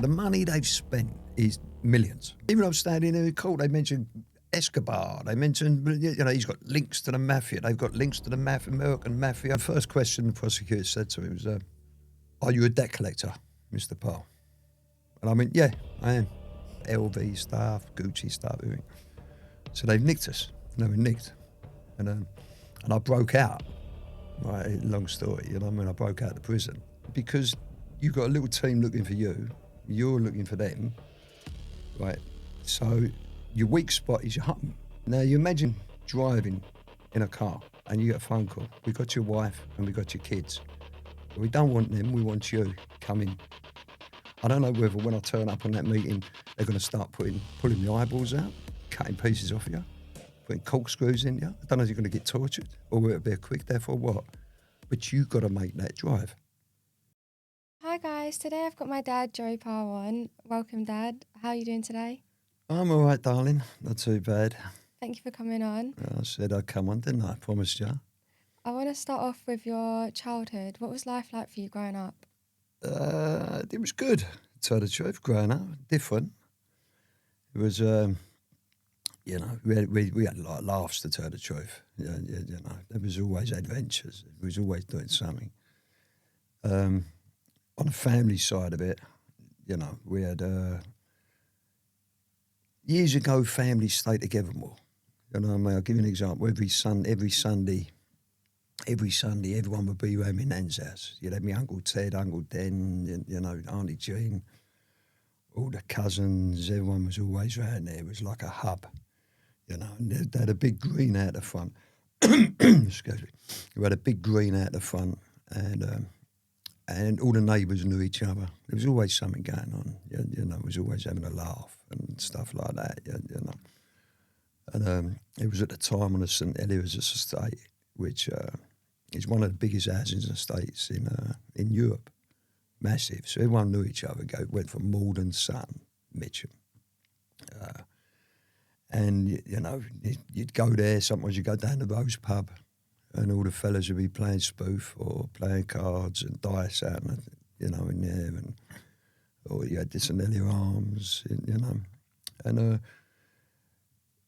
The money they've spent is millions. Even I'm standing in the court, they mentioned Escobar. They mentioned, he's got links to the mafia. They've got links to the American mafia. The first question the prosecutor said to him was, are you a debt collector, Mr. Pyle? And I went, yeah, I am. LV stuff, Gucci stuff, everything. So they've nicked us. They were nicked. And I broke out. Right, long story, I broke out of prison. Because you've got a little team looking for you. You're looking for them, right? So your weak spot is your home. Now you imagine driving in a car and you get a phone call. We got your wife and we got your kids. We don't want them, we want you. Come in. I don't know whether when I turn up on that meeting, they're going to start pulling the eyeballs out, cutting pieces off you, putting corkscrews in you. I don't know if you're going to get tortured or will it be a quick death or what. But you've got to make that drive. Hi guys, today I've got my dad, Joey Pyle, on. Welcome, Dad. How are you doing today? I'm all right, darling. Not too bad. Thank you for coming on. I said I'd come on, didn't I? I promised you. I want to start off with your childhood. What was life like for you growing up? It was good, to tell the truth, growing up. Different. It was, we had a lot of laughs, to tell the truth. There was always adventures. There was always doing something. On the family side of it, we had years ago families stayed together more. I'll give you an example. Every Sunday, everyone would be around my nan's house. You'd have my Uncle Ted, Uncle Den, Auntie Jean, all the cousins. Everyone was always around there. It was like a hub, And they had a big green out the front. Excuse me. We had a big green out the front, and all the neighbours knew each other. There was always something going on, it was always having a laugh and stuff like that, And it was at the time on the St Elias estate, which is one of the biggest housing estates in Europe, massive. So everyone knew each other. Went from Malden, Sutton, Mitcham. And, you'd go there, sometimes you'd go down the Rose pub, and all the fellas would be playing spoof or playing cards and dice out, in there, or you had the St Helier Arms, and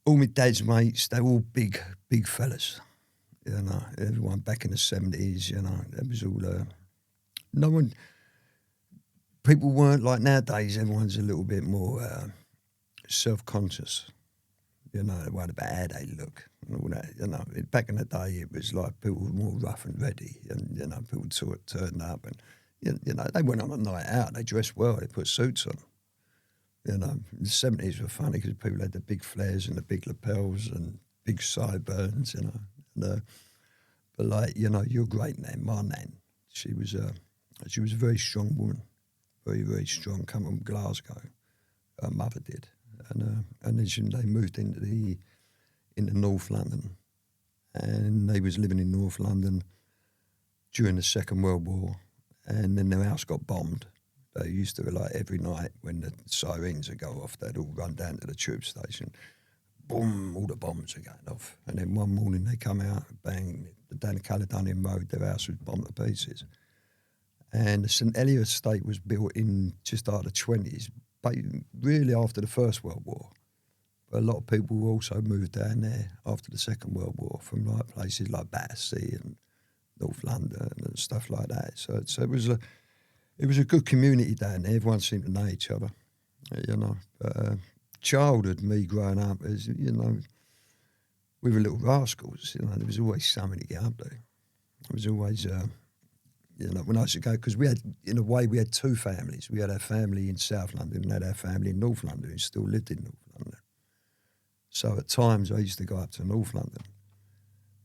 all my dad's mates, they were all big fellas, everyone back in the 70s, it was all, people weren't like nowadays, everyone's a little bit more self-conscious. They worried about how they look and all that. Back in the day, it was like people were more rough and ready, and people turned up, and they went on a night out. They dressed well. They put suits on. The 70s were funny because people had the big flares and the big lapels and big sideburns. But your great nan, my nan, she was a very strong woman, very very strong. Come from Glasgow, her mother did. And then they moved into North London, and they was living in North London during the Second World War, and then their house got bombed. They used to, like, every night when the sirens would go off, they'd all run down to the tube station. Boom, all the bombs were going off. And then one morning they come out, bang, down the Caledonian Road, their house was bombed to pieces. And the St Helier estate was built in just after the 20s, but really after the First World War. But a lot of people also moved down there after the Second World War from like places like Battersea and North London and stuff like that. So it was a good community down there. Everyone seemed to know each other, But, childhood, me growing up, as we were little rascals. There was always something to get up to. It was always. When I used to go, because we had two families. We had our family in South London and had our family in North London who still lived in North London. So at times I used to go up to North London,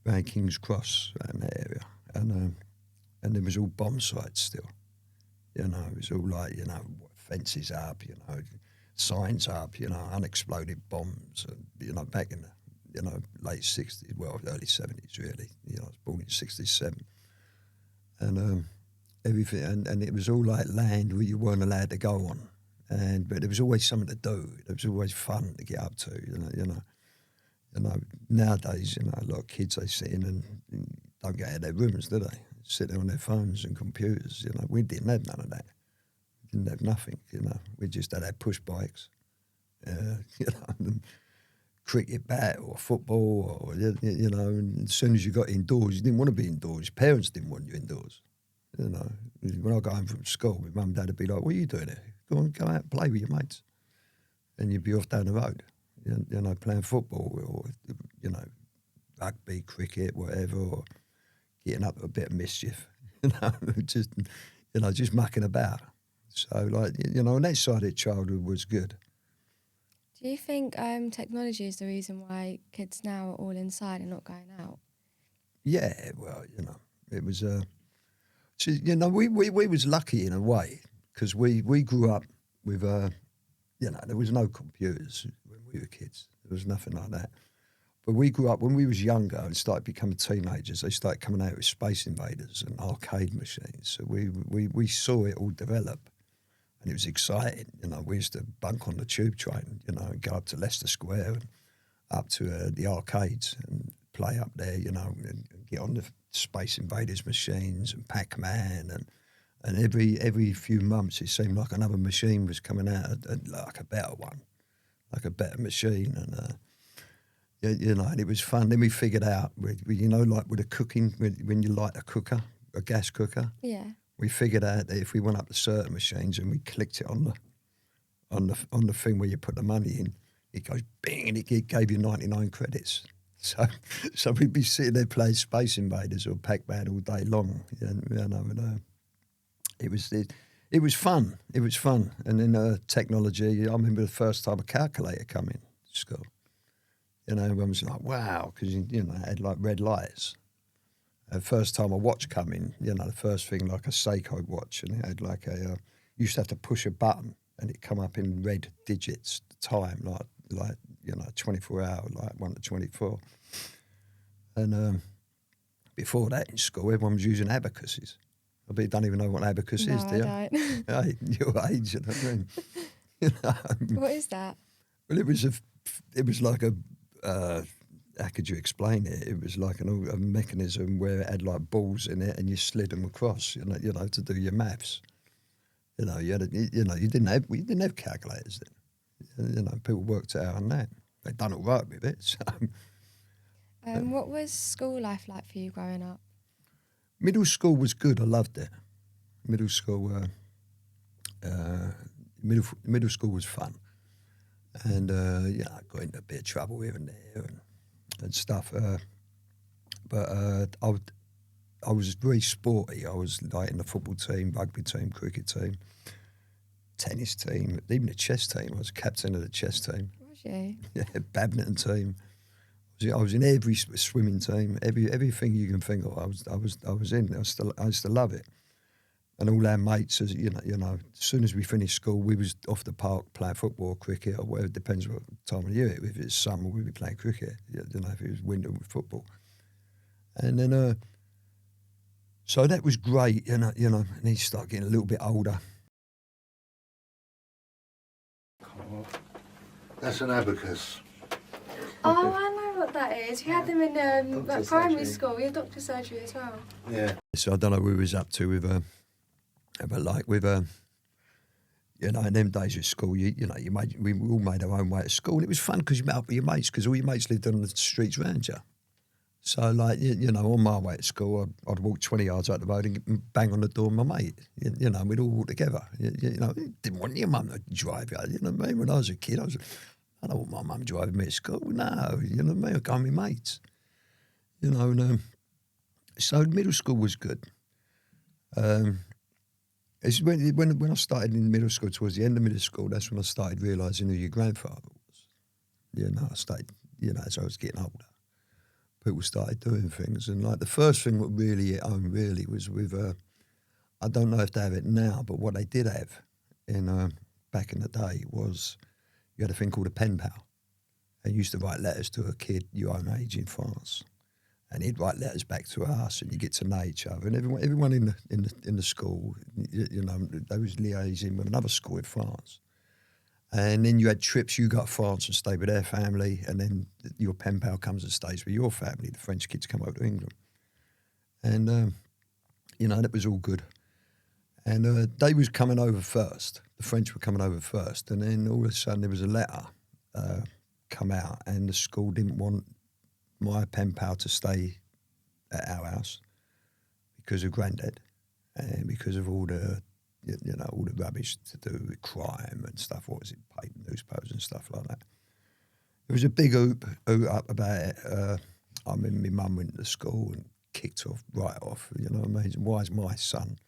around King's Cross, around that area, and there was all bomb sites still. It was all like, fences up, signs up, unexploded bombs, back in the, late 60s, well, early 70s really. I was born in 67. And everything, and it was all like land where you weren't allowed to go on, but there was always something to do. There was always fun to get up to, Nowadays, a lot of kids, they sit in and don't get out of their rooms, do they? Sit there on their phones and computers. We didn't have none of that. didn't have nothing, you know. We just had our push bikes, you know, and cricket bat or football, or you know. And as soon as you got indoors, you didn't want to be indoors. Your parents didn't want you indoors, you know. When I got home from school, my mum and dad would be like, "What are you doing here? Go out and play with your mates," and you'd be off down the road, you know, playing football or you know, rugby, cricket, whatever, or getting up to a bit of mischief, you know, just mucking about. So, like, you know, on that side of childhood was good. Do you think technology is the reason why kids now are all inside and not going out? Yeah, well, you know, it was, you know, we was lucky in a way because we grew up with, you know, there was no computers when we were kids. There was nothing like that. But we grew up, when we was younger and started becoming teenagers, they started coming out with Space Invaders and arcade machines. So we saw it all develop. And it was exciting, you know. We used to bunk on the tube train, you know, and go up to Leicester Square and up to the arcades and play up there, you know, and get on the Space Invaders machines and Pac-Man. And every few months it seemed like another machine was coming out, like a better one, like a better machine. And, you know, and it was fun. Then we figured out, you know, like with the cooking, when you light a cooker, a gas cooker. Yeah. We figured out that if we went up to certain machines and we clicked it on the thing where you put the money in, it goes bing and it gave you 99 credits. So we'd be sitting there playing Space Invaders or Pac-Man all day long. You know, and, it was fun. It was fun. And then technology. I remember the first time a calculator come in school. You know, everyone was like, "Wow," because you know, it had like red lights. The first time a watch come in, you know, the first thing, like a Seiko watch, and it had like you used to have to push a button and it come up in red digits, the time, like you know, 24 hour, like 1 to 24. And before that in school, everyone was using abacuses. I bet you don't even know what an abacus is, do you? I don't. Hey, your age, you know what I mean? You know? What is that? Well, it was like a, how could you explain it? It was like a mechanism where it had like balls in it, and you slid them across. You know, to do your maths. You know, you didn't have calculators then. You know, people worked it out on that. They done all right with it. So, What was school life like for you growing up? middle school was good. I loved it. Middle school, middle school was fun, and you know, I got into a bit of trouble here and there and stuff. But I was very sporty. I was like in the football team, rugby team, cricket team, tennis team, even the chess team. I was captain of the chess team. Was you? Yeah, badminton team. I was in every swimming team, everything you can think of. I was in. I used to love it. And all our mates, as you know, as soon as we finished school, we was off the park playing football, cricket, or whatever. It depends what time of year. If it's summer, we'd be playing cricket. You know, if it was winter, with football. And then, so that was great. You know, and he started getting a little bit older. That's an abacus. Oh, I know what that is. We had them in like primary school. We had doctor surgery as well. Yeah. So I don't know what we was up to with, but like with, you know, in them days at school, we all made our own way to school, and it was fun because you met up with your mates, because all your mates lived on the streets around you. So, like, you know, on my way to school, I'd walk 20 yards out the road and bang on the door of my mate. You know, we'd all walk together. You know, didn't want your mum to drive you. You know what I mean? When I was a kid, I don't want my mum driving me to school. No, you know what I mean? I'd go with my mates. You know, and so middle school was good. It's when I started in middle school, towards the end of middle school, that's when I started realising who your grandfather was. You know, I started, you know, as I was getting older, people started doing things. And like the first thing that really hit home really was with, I don't know if they have it now, but what they did have in back in the day was you had a thing called a pen pal. And you used to write letters to a kid your own age in France. And he'd write letters back to us, and you get to know each other. And everyone in the school, you know, they was liaising with another school in France. And then you had trips. You got to France and stayed with their family, and then your pen pal comes and stays with your family. The French kids come over to England, and you know, that was all good. And they was coming over first. The French were coming over first. And then all of a sudden there was a letter come out, and the school didn't want my pen pal to stay at our house because of Grandad and because of all the, all the rubbish to do with crime and stuff. What was it? Paper newspapers and stuff like that. There was a big hoot up about it. I remember my mum went to school and kicked off right off. You know what I mean? Why is my son,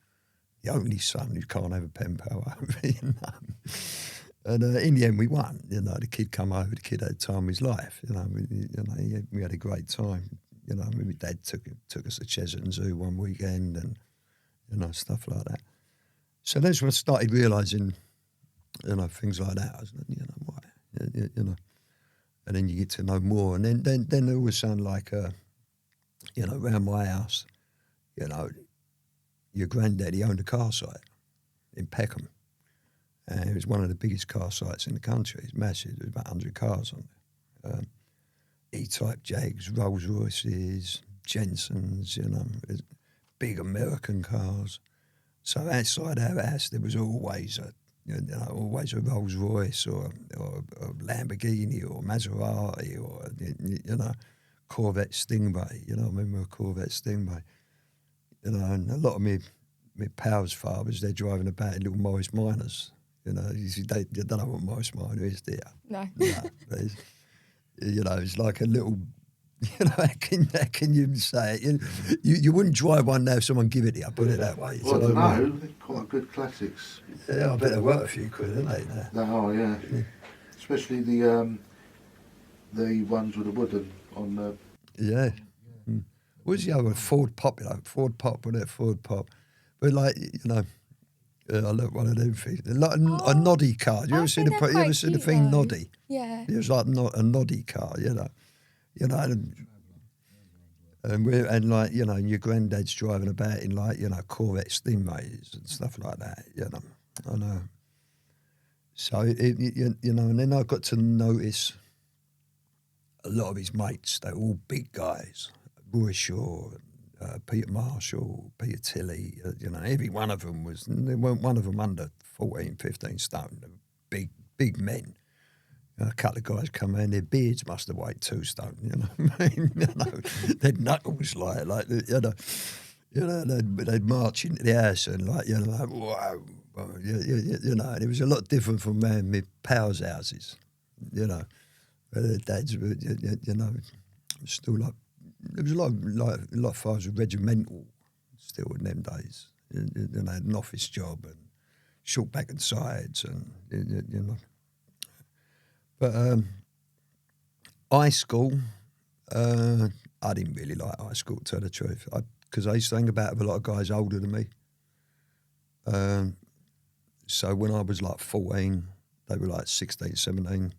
the only son who can't have a pen pal over? And in the end, we won. The kid come over. The kid had the time of his life. We had a great time. My dad took us to Cheshunt Zoo one weekend, and stuff like that. So that's when I started realising, things like that. I was like, why, and then you get to know more, and then it always sound like, around my house, your granddaddy owned a car site in Peckham. And it was one of the biggest car sites in the country. It's massive. There was about 100 cars on there. E-type Jags, Rolls Royces, Jensens, big American cars. So outside our house, there was always a Rolls Royce or a Lamborghini or Maserati or Corvette Stingray. I remember a Corvette Stingray. And a lot of my pals' fathers, they're driving about in little Morris Minors. They don't know what Morris Minor is, do you? No. But it's like a little. How can you say it? You wouldn't drive one now if someone give it to you. Put it that way. Well, I don't know. They're quite good classics. Yeah, I bet they're worth a few quid, aren't they? They are, yeah. Especially the ones with the wooden on the. Yeah. What's the other one? Ford Pop, Ford Pop, wasn't it? Ford Pop. But I looked one of them things. Like a noddy car. You ever seen the thing noddy? Yeah. It was like a noddy car, and your granddad's driving about in Corvette Stingrays and stuff like that, I know. So, and then I got to notice a lot of his mates, they were all big guys. Roy Shaw, Peter Marshall, Peter Tilley, every one of them there weren't one of them under 14, 15 stone. They were big men. A couple of guys come in, their beards must have weighed 2 stone, Their knuckles they'd march into the house and wow, and it was a lot different from my pals' houses, Their dads were, still there was a lot of fathers were regimental still in them days. Had an office job and short back and sides and, But high school, I didn't really like high school, to tell the truth, because I used to hang about with a lot of guys older than me. So when I was 14, they were 16, 17.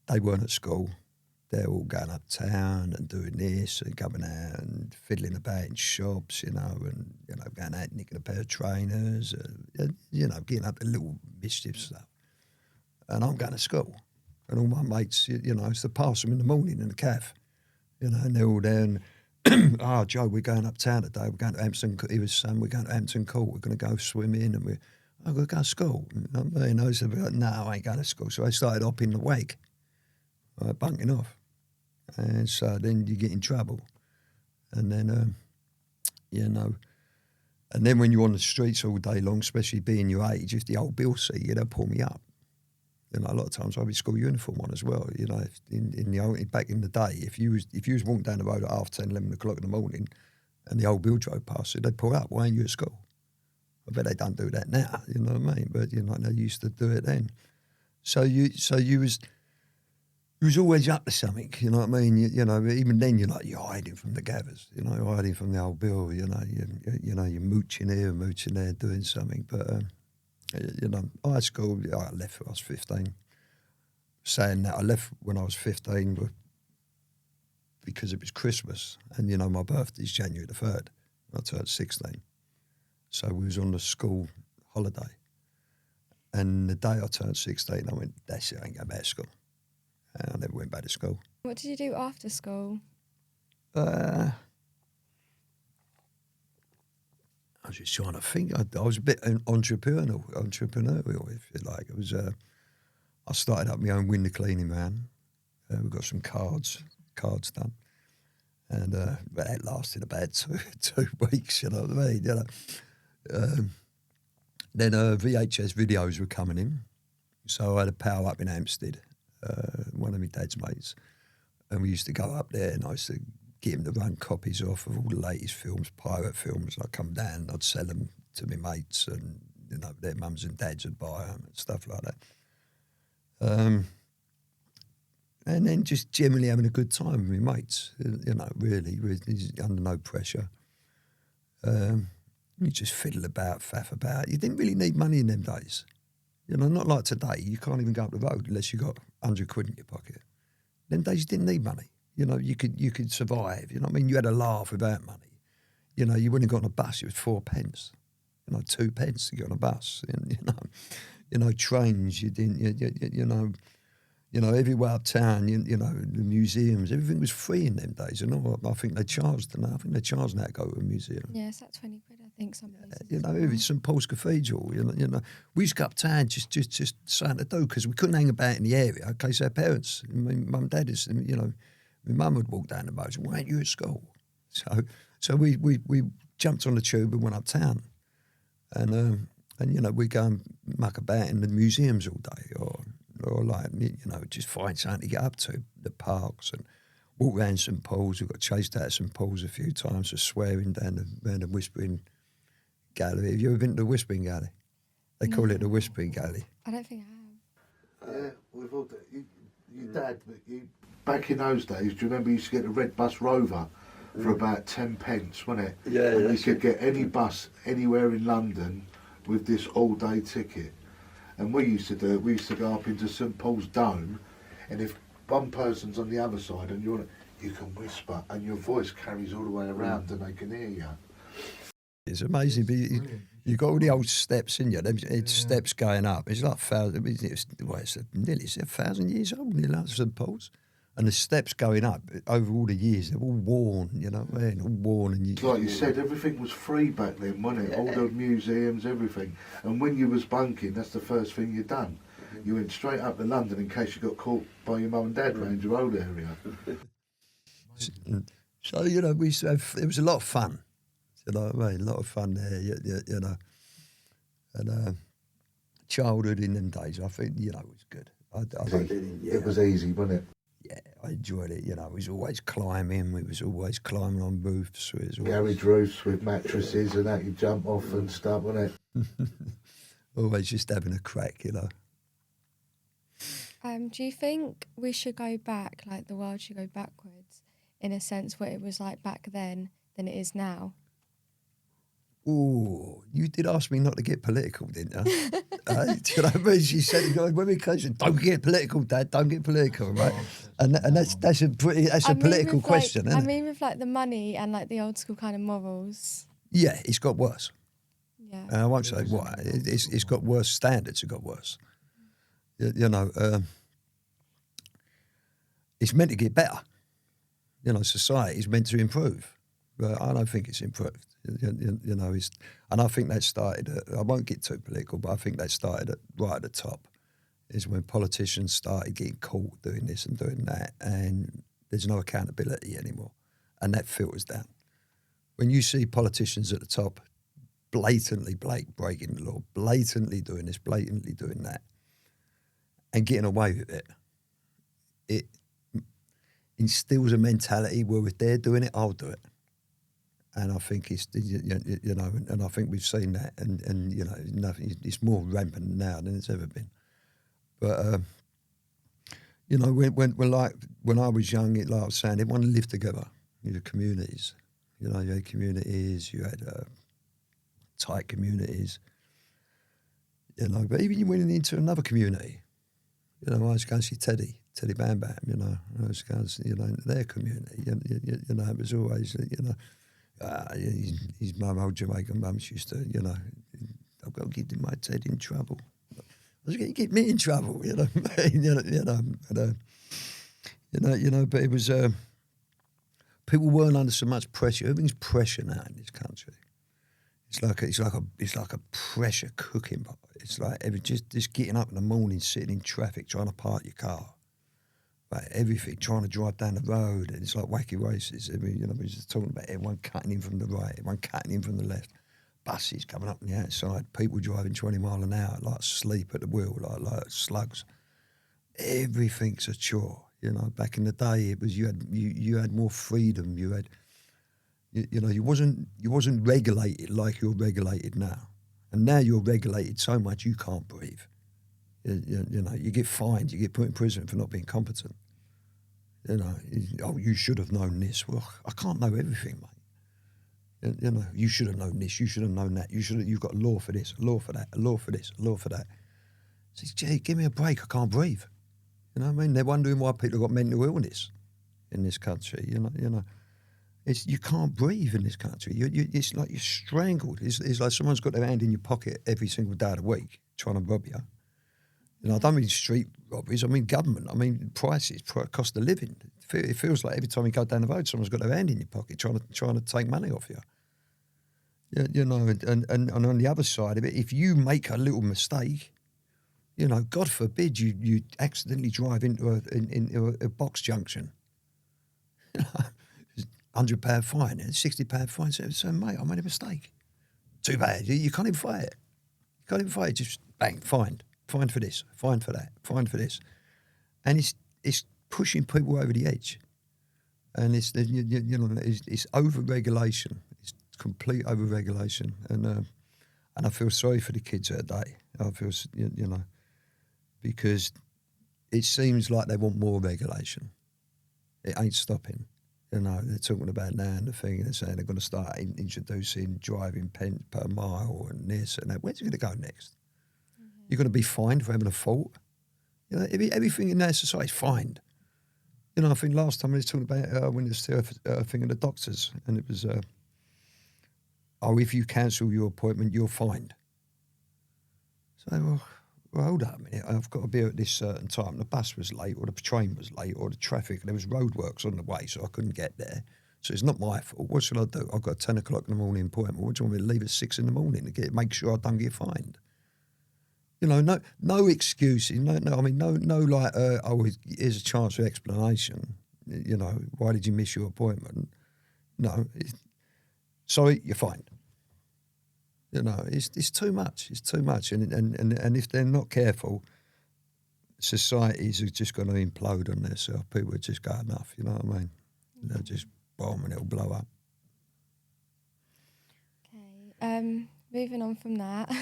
They weren't at school. They're all going uptown and doing this and going out and fiddling about in shops, and going out nicking a pair of trainers, getting up to little mischief stuff. And I'm going to school. And all my mates, it's to pass them in the morning in the cafe, and they're all there. And, Joe, we're going uptown today. We're going to Hampton. He was saying, we're going to Hampton Court. We're going to go swimming, and we're going to go to school. I said, no, I ain't going to school. So I started hopping the wake, bunking off. And so then you get in trouble. And then, and then when you're on the streets all day long, especially being your age, if the old bill see you, they'll pull me up. A lot of times I'd be school uniform on as well. Back in the day, if you was walking down the road at 10:30, 11 o'clock in the morning, and the old bill drove past you, they'd pull up. Why ain't you at school? I bet they don't do that now. You know what I mean? But they used to do it then. So you was always up to something. You know what I mean? Even then you're hiding from the gathers. Hiding from the old bill. You're mooching here, mooching there, doing something. But high school, I left when I was 15. Saying that, I left when I was 15 because it was Christmas. And, my birthday's January the 3rd. I turned 16. So we was on the school holiday. And the day I turned 16, I went, that's it, I ain't going back to school. And I never went back to school. What did you do after school? I I was just trying to think. I was a bit entrepreneurial, if you like. It was. I started up my own window cleaning van. We got some cards done, and that lasted about two weeks. You know what I mean? You know. Then VHS videos were coming in, so I had a pal up in Hampstead, one of my dad's mates, and we used to go up there, and I used to get him to run copies off of all the latest films, pirate films. I'd come down and I'd sell them to my mates, and you know their mums and dads would buy them and stuff like that. And then just generally having a good time with my mates, you know, really under no pressure. You just fiddle about, faff about. You didn't really need money in them days. You know, not like today. You can't even go up the road unless you got 100 quid in your pocket. Them days you didn't need money. You know, you could survive. You know what I mean? You had a laugh without money. You know, you wouldn't have got on a bus. It was 4 pence. You know, 2 pence to get on a bus. And, you know, trains. You didn't. You know, everywhere uptown. You know, the museums. Everything was free in them days. And I think they charged. I think they charged now to go to a museum. Yeah, it's like 20 quid, I think. Some places. You know, even St Paul's Cathedral. You know, we used to go uptown just something to do because we couldn't hang about in the area in case our parents, my mum and dad, you know. My mum would walk down the road and say, "Why ain't you at school?" So we jumped on the tube and went uptown, and you know we go and muck about in the museums all day, or like you know just find something to get up to, the parks, and walk around St Paul's. We got chased out of St Paul's a few times for swearing down the Whispering Gallery. Have you ever been to the Whispering Gallery? They call it the Whispering Gallery. I don't think I have. Yeah, we've all. Your dad, back in those days, do you remember you used to get a red bus Rover for about 10 pence, wasn't it? Yeah, and you could get any bus anywhere in London with this all-day ticket. And we used to do it. We used to go up into St Paul's Dome, and if one person's on the other side and you can whisper, and your voice carries all the way around, and they can hear you. It's amazing, but you got all the old steps in you. It's steps going up. It's like it's nearly 1,000 years old, nearly like St Paul's. And the steps going up over all the years, they're all worn, you know what I mean? All worn. And like you said, everything was free back then, wasn't it? Yeah. All the museums, everything. And when you was bunking, that's the first thing you done. You went straight up to London in case you got caught by your mum and dad round your old area. So, you know, it was a lot of fun. You know what I mean? A lot of fun there, you know. And childhood in them days, I think, you know, it was good. I think it was easy, wasn't it? Yeah, I enjoyed it. You know, we was always climbing. We was always climbing on roofs. Garage roofs with mattresses and that you jump off and stuff, wasn't it? Always just having a crack, you know. Do you think we should go back, like the world should go backwards, in a sense, what it was like back then than it is now? Oh, you did ask me not to get political, didn't you? Do you know what I mean? She said, when we came, don't get political, Dad, don't get political, right? And that's a political question, isn't it? I mean with like the money and like the old school kind of morals. Yeah, it's got worse. Yeah. And I won't say why. It's got worse standards, it got worse. You know, it's meant to get better. You know, society is meant to improve. But I don't think it's improved. You know, and I think that started. I won't get too political, but I think that started right at the top. Is when politicians started getting caught doing this and doing that, and there's no accountability anymore, and that filters down. When you see politicians at the top blatantly breaking the law, blatantly doing this, blatantly doing that, and getting away with it, it instills a mentality where if they're doing it, I'll do it. And I think it's, you know, and I think we've seen that, and you know, it's more rampant now than it's ever been. But you know, when I was young, like I was saying, everyone lived together. You had communities, you know, you had communities, you had tight communities, you know. But even you went into another community, you know, I was going to see Teddy Bam Bam, you know, I was going to see, you know, their community, you know, it was always, you know. His mum, old Jamaican mum, she used to, you know, I've got to get my Ted in trouble. I was going to get me in trouble, you know. You know, but it was people weren't under so much pressure. Everything's pressure now in this country. it's like a pressure cooking pot. It's like just getting up in the morning, sitting in traffic, trying to park your car. Like everything, trying to drive down the road, and it's like wacky races. I mean, we're just talking about everyone cutting in from the right, everyone cutting in from the left. Buses coming up on the outside, people driving 20 mile an hour, like asleep at the wheel, like slugs. Everything's a chore. Back in the day, it was you had more freedom. You had, you wasn't regulated like you're regulated now, and now you're regulated so much you can't breathe. You get fined, you get put in prison for not being competent. You should have known this. Well, I can't know everything, mate. You should have known this. You should have known that. You've got a law for this, a law for that, a law for this, a law for that. I says, gee, give me a break. I can't breathe. You know what I mean? They're wondering why people have got mental illness in this country. You can't breathe in this country. It's like you're strangled. It's like someone's got their hand in your pocket every single day of the week trying to rob you. I don't mean street robberies. I mean government. I mean prices, cost of living. It feels like every time you go down the road, someone's got their hand in your pocket trying to take money off you. And on the other side of it, if you make a little mistake, God forbid you accidentally drive into a box junction. £100 fine, £60 fine. So mate, I made a mistake. Too bad. You can't even fight it. You can't even fight it. Just bang, fined. Fined for this, fined for that, fined for this. And it's pushing people over the edge. And it's over-regulation. It's complete over-regulation. And I feel sorry for the kids that day. I feel, because it seems like they want more regulation. It ain't stopping. They're talking about now and the thing, and they're saying they're going to start introducing driving pence per mile and this and that. Where's it going to go next? You're going to be fined for having a fault. Everything in our society is fined. I think last time we was talking about when there's a thing of the doctors, and it was, if you cancel your appointment, you're fined. So, well, hold up a minute. I've got to be at this certain time. The bus was late, or the train was late, or the traffic. There was roadworks on the way, so I couldn't get there. So it's not my fault. What should I do? I've got a 10 o'clock in the morning appointment. What do you want me to leave at 6 in the morning to make sure I don't get fined? No excuses. No. I mean, no. Like, here's a chance for explanation. Why did you miss your appointment? No. Sorry, you're fined. It's too much. It's too much. And if they're not careful, societies are just going to implode on themselves. People are just go enough. You know what I mean? They'll just bomb and it'll blow up. Okay. Moving on from that.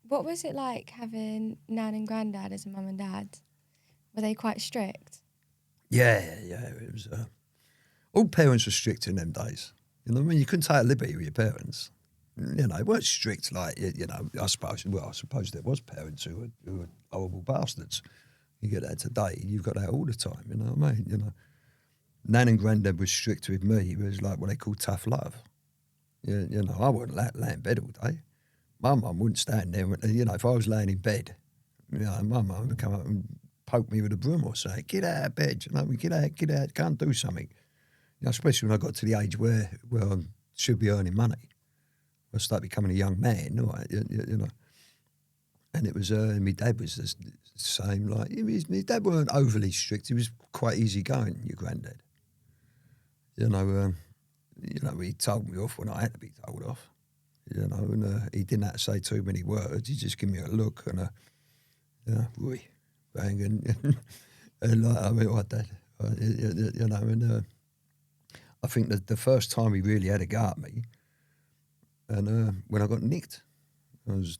What was it like having Nan and Grandad as a mum and dad? Were they quite strict? Yeah. It was. All parents were strict in them days. You know what I mean? You couldn't take a liberty with your parents. They weren't strict like, I suppose there was parents who were horrible bastards. You get that today, you've got that all the time, you know what I mean? Nan and Grandad was strict with me. It was like what they call tough love. I wouldn't lay in bed all day. My mum wouldn't stand there. If I was laying in bed, my mum would come up and poke me with a broom or say, get out of bed, get out, can't do something. Especially when I got to the age where I should be earning money. I started becoming a young man, And it was, my dad was the same. Like, my dad weren't overly strict. He was quite easygoing, your granddad. He told me off when I had to be told off. And he didn't have to say too many words. He just give me a look and Roy, bang, and like, I mean, what Dad, I think that the first time he really had a go at me, and when I got nicked, I was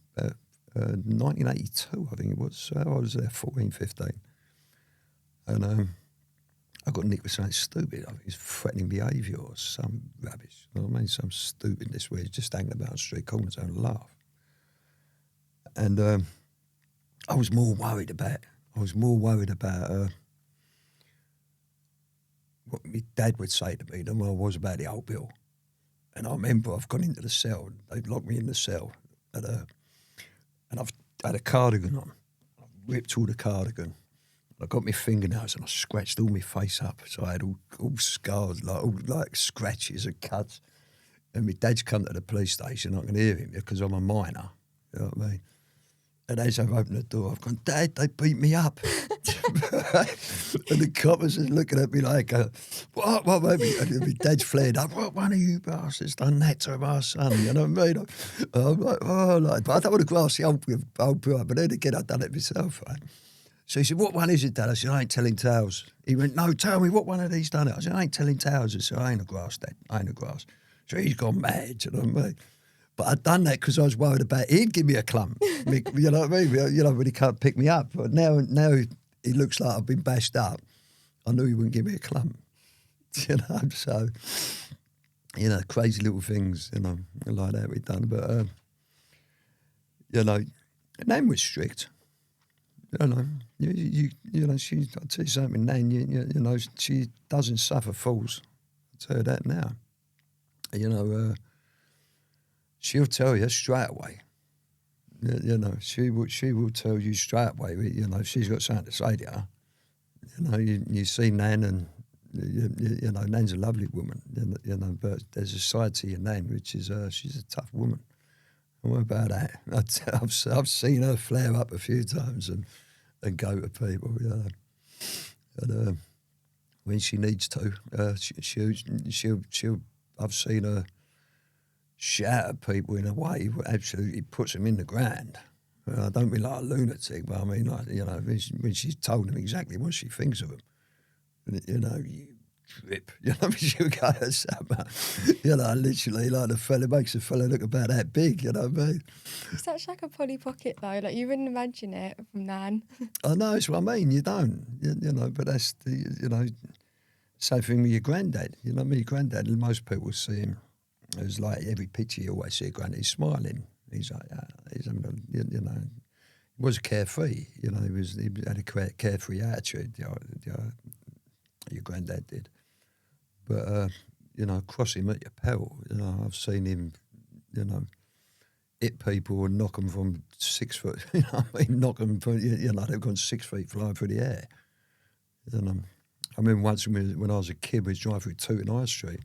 1982, I think it was. So I was there 14, 15, and I got nicked with something stupid. I think it's threatening behaviour or some rubbish. You know what I mean? Some stupidness where he's just hanging about on street corners having a laugh. And I was more worried about what my dad would say to me than what I was about the old Bill. And I remember I've gone into the cell. They'd locked me in the cell, and I've had a cardigan on. I ripped all the cardigan. I got my fingernails and I scratched all my face up, so I had all scars, like scratches and cuts. And my dad's come to the police station, I can hear him because I'm a minor, you know what I mean? And as I've opened the door, I've gone, Dad, they beat me up. And the cop was just looking at me like, what, baby? And my dad's flared up, what one of you bastards done that to my son? You know what I mean? I'm like, oh, like, but I don't want to grass the old boy, but then again, I've done it myself, right? So he said, what one is it, Dad? I said, I ain't telling tales. He went, no, tell me, what one of these done it? I said, I ain't telling tales. I said, I ain't a grass, Dad, I ain't a grass. So he's gone mad, you know what I mean? But I'd done that because I was worried about he'd give me a clump. You know what I mean? You know, when he can't pick me up. But now he looks like I've been bashed up. I knew he wouldn't give me a clump. You know, so, you know, crazy little things, you know, like that we've done. But, you know, Nan was strict. You know, you know, I'll tell you something, Nan, you know, she doesn't suffer fools. I'll tell you that now. You know, she'll tell you straight away. You know, she will tell you straight away. You know, if she's got something to say to you. You know, you see Nan, and you know, Nan's a lovely woman. You know, but there's a side to your Nan which is she's a tough woman. And what about that? I've seen her flare up a few times and go to people. You know, and when she needs to, she'll. I've seen her shout at people in a way that absolutely puts them in the ground. I don't mean like a lunatic, but I mean like, you know, when she's told them exactly what she thinks of them. You know, you trip. You know, she'll go to summer. You know, literally like the fella makes the fella look about that big, you know what I mean? It's such like a Polly Pocket though, like you wouldn't imagine it from Nan. I know, it's what I mean, you don't. You know, but that's the, you know, same thing with your granddad. You know what I mean? Your granddad, most people see him as like every picture you always see a granddad, he's smiling. He's like, you know, he was carefree. You know, he had a carefree attitude. Your granddad did. But you know, cross him at your peril. You know, I've seen him, you know, hit people and knock them from 6 foot. You know, I mean, knock them from, you know, they've gone 6 feet flying through the air. You know, I remember once when I was a kid, we was driving through Tooting High Street,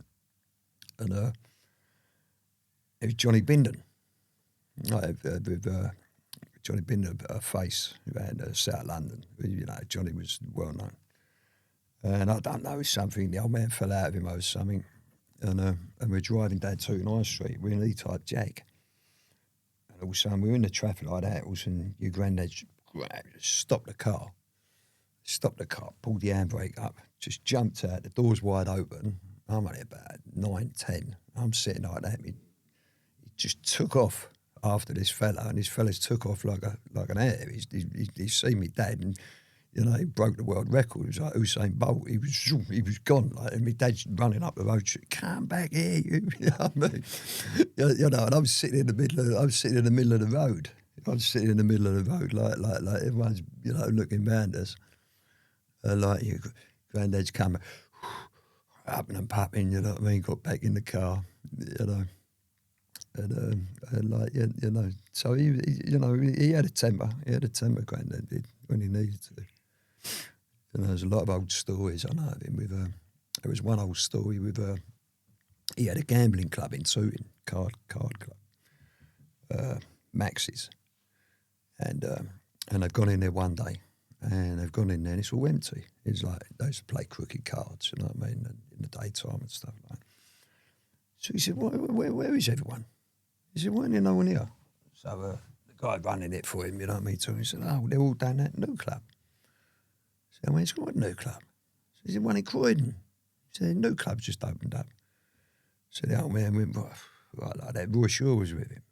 and it was Johnny Bindon. With Johnny Bindon, a face around South London. You know, Johnny was well known. And I don't know, something, the old man fell out of him over something. And we're driving down Tooting High Street, we're in an E-type Jag. And all of a sudden, we're in the traffic like that, all of a sudden, your granddad stopped the car, pulled the handbrake up, just jumped out, the door's wide open. I'm only about 9, 10. I'm sitting like that. He just took off after this fella, and this fella's took off like an hare. He's seen me dad, and you know, he broke the world record. It was like Usain Bolt. He was gone. Like, and my dad's running up the road. Come back here, you know what I mean? You know, and I'm sitting in the middle of the road. I'm sitting in the middle of the road, like everyone's, you know, looking round us. Like your granddad's coming, up and pumping, you know what I mean? Got back in the car, you know. And like, you know, so he you know, he had a temper. He had a temper, granddad did, when he needed to. You know, there's a lot of old stories I know of him. There was one old story with he had a gambling club in Tooting, card club, Max's, and they've gone in there one day, and they've gone in there and it's all empty. It's like they used to play crooked cards, you know what I mean, in the daytime and stuff like that. So he said, where is everyone? He said, why ain't no one here? So the guy running it for him, you know what I mean, so he said, oh, they're all down that new club. I said, it's what new club? So he said, one in Croydon. He said, the new club's just opened up. So the old man went, right like that. Roy Shaw was with him,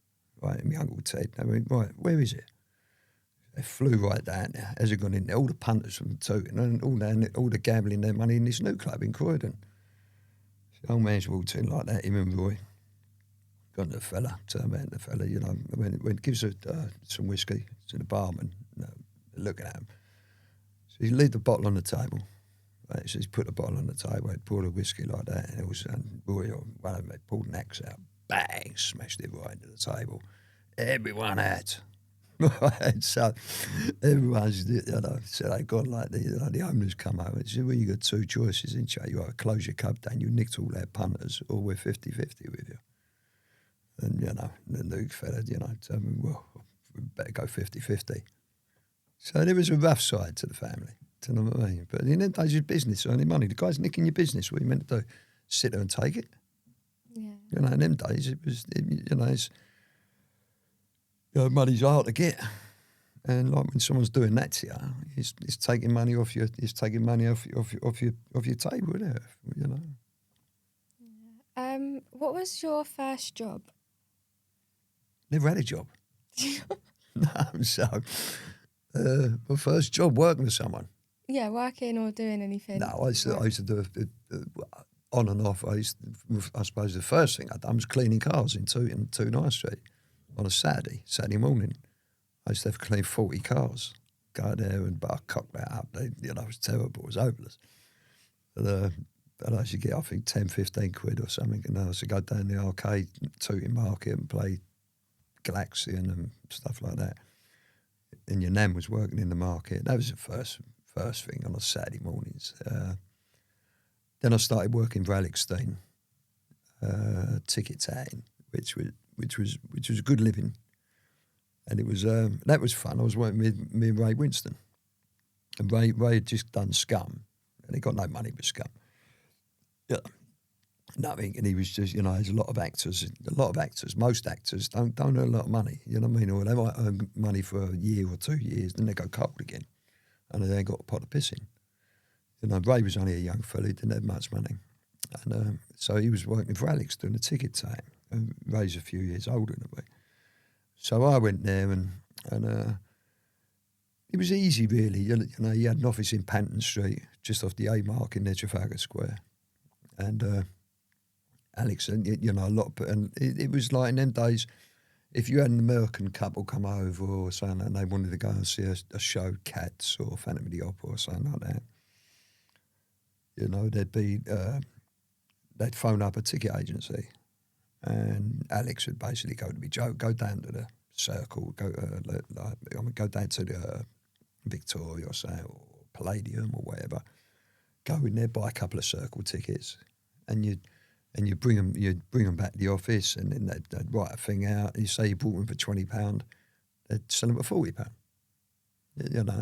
right, and my Uncle Ted. They went, right, where is it? They flew right down there. As they gone in there, all the punters from Tooting and all the gambling their money in this new club in Croydon. So the old man's walked in like that, him and Roy. Gone to the fella, turned around to the fella, you know, when gives her some whiskey to the barman, you know, looking at him. So he leave the bottle on the table. Right? So he's put the bottle on the table, he'd poured a whiskey like that, and it was Roy or one of them had pulled an axe out, bang, smashed it right into the table. Everyone out. Right, so everyone's, you know, so they got like the owners come over and said, well, you got two choices, ain't you? You either close your club down, you nicked all our punters, or we're 50-50 with you. And, the new fella, told me, well, we better go 50-50. So there was a rough side to the family, do you know what I mean? But in the days of business, earning money, the guy's nicking your business. What are you meant to do? Sit there and take it? Yeah. In them days, money's hard to get. And like when someone's doing that to you, it's taking money off your, off your table, isn't it? What was your first job? Never had a job. No, so my first job working with someone. Yeah, working or doing anything. No, I used to do on and off. I suppose the first thing I'd done was cleaning cars in 2 Night Street on a Saturday morning. I used to have to clean 40 cars. Go there and cock that up. It was terrible. It was hopeless. But I used to get, I think, 10, 15 quid or something. And I used to go down the arcade, Tooting Market, and play Galaxian and stuff like that. And your nan was working in the market. That was the first thing on a Saturday mornings. Then I started working for Alex Steen, ticket tatting, which was good living. And it was that was fun. I was working with me and Ray Winston. And Ray had just done Scum, and he got no money but Scum. Yeah. Nothing, and he was just, there's a lot of actors, most actors don't earn a lot of money, you know what I mean? Or they might earn money for a year or 2 years, then they go cold again, and they ain't got a pot of piss in. Ray was only a young fella, he didn't have much money. And so he was working for Alex doing the ticket tag, and Ray's a few years older than me. So I went there, and it was easy, really. You had an office in Panton Street, just off the A mark in near Trafalgar Square. And Alex, and a lot, and it was like in them days, if you had an American couple come over or something, and they wanted to go and see a show, Cats or Phantom of the Opera or something like that, they'd phone up a ticket agency, and Alex would basically go to me, Joe, go down to the Circle, go down to the Victoria or something, or Palladium or whatever, go in there, buy a couple of Circle tickets, and you'd bring them back to the office, and then they'd write a thing out. You say you bought them for £20, they'd sell them for £40.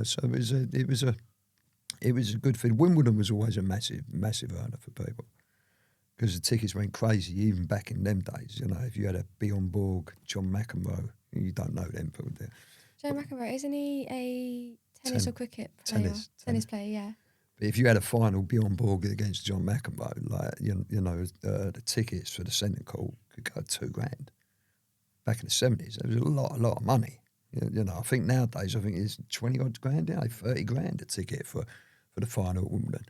So it was a good thing. Wimbledon was always a massive earner for people because the tickets went crazy even back in them days. If you had a Bjorn Borg, John McEnroe, you don't know them people there. John McEnroe, isn't he a tennis or cricket player? Tennis player, yeah. But if you had a final Bjorn Borg against John McEnroe, the tickets for the centre court could go £2,000. Back in the 70s, there was a lot of money. I think nowadays, it's 20 odd grand, 30 grand a ticket for the final at Wimbledon.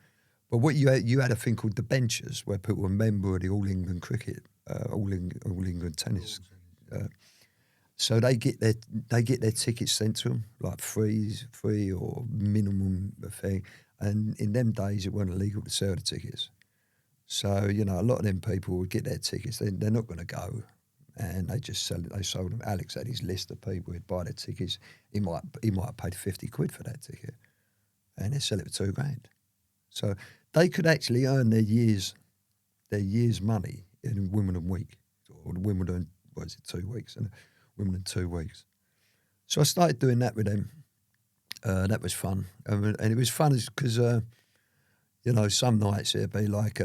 But what you had a thing called the benchers, where people were a member of the All England cricket, All England tennis. So they get their tickets sent to them, like free or minimum thing. And in them days, it wasn't illegal to sell the tickets. So, a lot of them people would get their tickets. They're not going to go. And they just sell it. They sold them. Alex had his list of people who'd buy their tickets. He might have paid 50 quid for that ticket. And they sell it for £2,000. So they could actually earn their year's money in Wimbledon week. Or Wimbledon, 2 weeks? And Wimbledon 2 weeks. So I started doing that with them. That was fun, and it was fun because some nights it'd be like,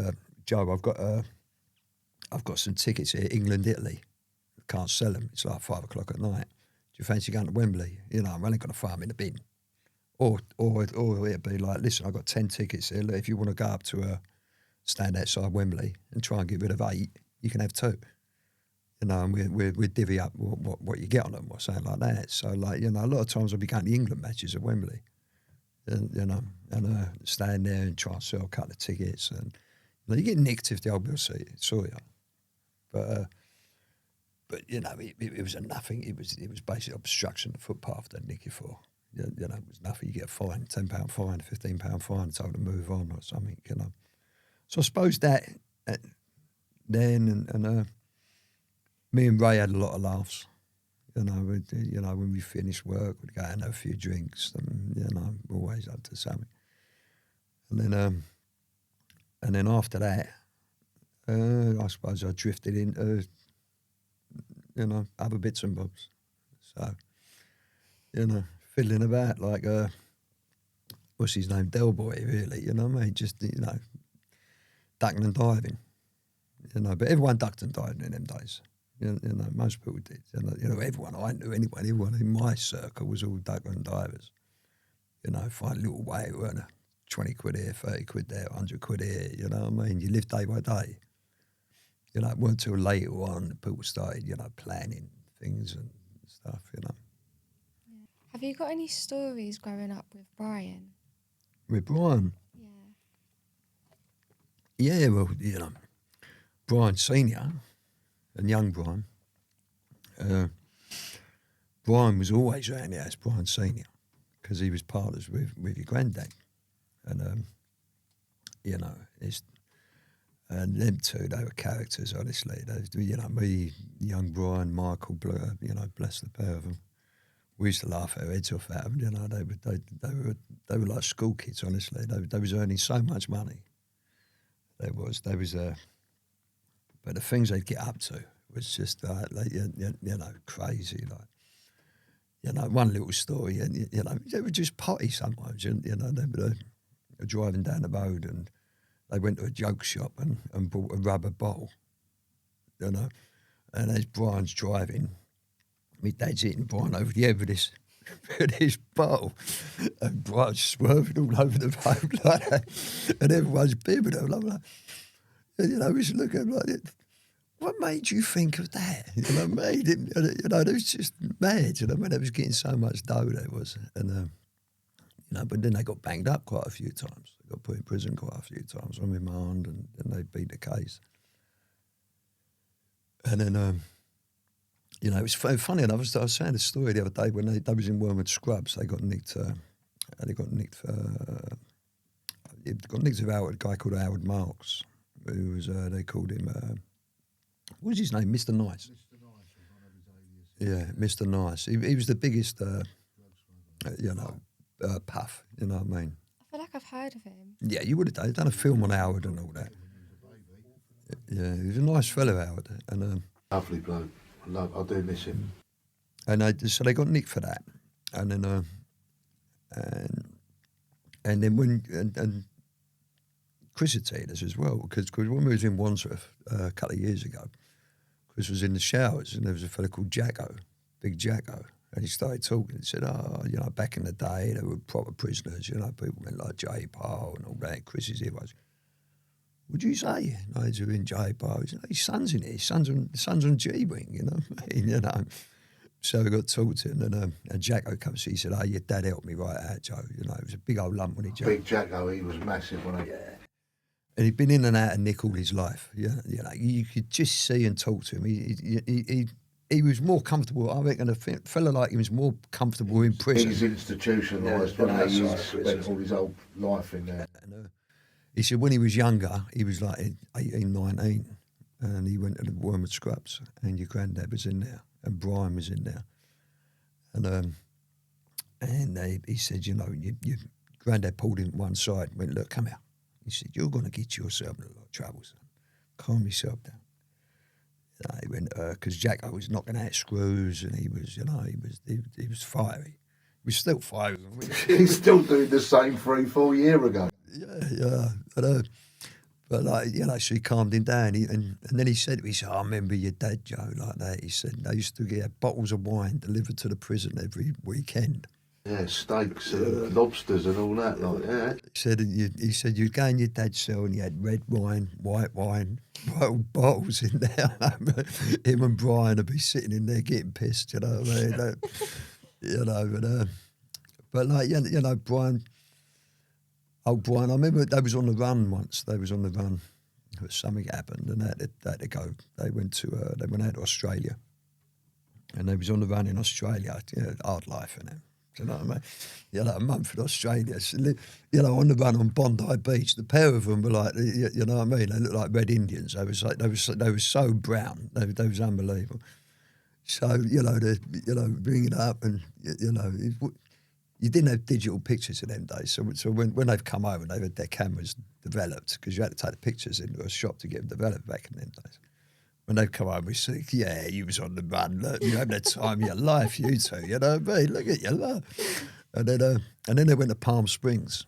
Joe, I've got some tickets here, England, Italy. Can't sell them. It's like 5 o'clock at night. Do you fancy going to Wembley? I'm only going to throw them in the bin. Or it'd be like, listen, I've got 10 tickets here. If you want to go up to stand outside Wembley and try and get rid of 8, you can have 2. And we divvy up what you get on them or something like that. So, a lot of times I'll be going to England matches at Wembley, and stand there and try and sell a couple of tickets. And you get nicked if the old bill saw you. But it was a nothing. It was basically obstruction of the footpath they'd nick you for. It was nothing. You get a fine, £10 fine, £15 fine, told to move on or something. So I suppose that then and. Me and Ray had a lot of laughs. When we finished work, we'd go and have a few drinks, and always up to something. And then after that, I suppose I drifted into you know, other bits and bobs. So, you know, fiddling about like, what's his name, Del Boy, really, you know what I mean? Just, you know, ducking and diving, you know, but everyone ducked and dived in them days. You know, most people did. You know, everyone I knew anyway, everyone in my circle was all ducker and divers. You know, find a little way, weren't it? 20 quid here, 30 quid there, 100 quid here, you know what I mean? You live day by day. You know, it weren't till later on that people started, you know, planning things and stuff, you know. Have you got any stories growing up with Brian? With Brian, Yeah. yeah, well, you know, Brian Senior and young Brian, Brian was always around the house, Brian Senior, because he was partners with your granddad. And, you know, and them two, they were characters, honestly. They, you know, me, young Brian, Michael, you know, bless the pair of them. We used to laugh our heads off at them, you know. They were like school kids, honestly. They was earning so much money. But the things they'd get up to was just like you know, crazy. Like, you know, one little story, and you know, they were just potty sometimes. You know, they were driving down the road and they went to a joke shop and bought a rubber bottle. You know, and as Brian's driving, my dad's hitting Brian over the head with this bottle, and Brian's swerving all over the road like that, and everyone's bibbing him. Like, and, you know, we should look at him like, what made you think of that? You know what I mean? You know, it was just mad. You know, I mean, it was getting so much dough there was, and you know, but then they got banged up quite a few times. They got put in prison quite a few times. One with my aunt, and they beat the case. And then, you know, it was funny enough. I was saying a story the other day when they was in Wormwood Scrubs. They got nicked. They got nicked for. It got nicked with a guy called Howard Marks, who was. They called him. What was his name? Mr. Nice. Mr. Nice was one of his aliases. Yeah, Mr. Nice. He was the biggest. You know, puff. You know what I mean? I feel like I've heard of him. Yeah, you would have done a film on Howard and all that. Yeah, he was a nice fellow, Howard, and. Lovely bloke. I do miss him. And so they got nicked for that, and then and then when Chris had seen us as well, because when we was in Wandsworth a couple of years ago, Chris was in the showers and there was a fella called Jacko, Big Jacko, and he started talking. He said, "Oh, you know, back in the day, there were proper prisoners. You know, people went like J. Pyle and all that." Chris's ear was, "Would you say?" No, he's in J. Pyle. He said, "His son's in here. His son's on G-Wing, you know." You know. So we got talked to him, and Jacko comes. He said, "Oh, your dad helped me right out, Joe. You know, it was a big old lump when he jumped." Big Jacko, he was massive when Yeah. And he'd been in and out of Nick all his life. You know, you could just see and talk to him. He was more comfortable. I reckon a fella like him was more comfortable in prison. He's institutionalised, Yeah, he? He outside spent prison. all his whole life in there. And, he said when he was younger, he was like 18, 19, and he went to the Wormwood Scrubs, and your granddad was in there, and Brian was in there. And he said, you know, your granddad pulled him to one side and went, "Look, come here." He said, "You're going to get yourself in a lot of trouble, son. Calm yourself down." You know, he went, because Jacko was knocking out screws, and he was, you know, he was fiery. He was still fiery. He's still doing the same 3-4 years ago. Yeah. But like, you know, so he calmed him down. And then he said, "I remember your dad, Joe, like that." He said, "They used to get bottles of wine delivered to the prison every weekend." Yeah, steaks and lobsters and all that, like, yeah. He said you'd go in your dad's cell and you had red wine, white wine, bottles in there. Him and Brian would be sitting in there getting pissed, you know what I mean? You know, but like, you know, Brian, I remember they was on the run once. They was on the run. Something happened and they had to go. They went out to Australia. And they was on the run in Australia. You know, hard life for them. Do you know what I mean? You know, a month in Australia, you know, on the run on Bondi Beach. The pair of them were like, you know what I mean? They looked like Red Indians. They were so brown. They was unbelievable. So you know, bring it up, and you know, you didn't have digital pictures in them days. So when they've come over, they've had their cameras developed because you had to take the pictures into a shop to get them developed back in them days. When they come home, we say, yeah, you was on the run. Look, you had the time of your life, you two. You know what I mean? Look at you, look. And then they went to Palm Springs.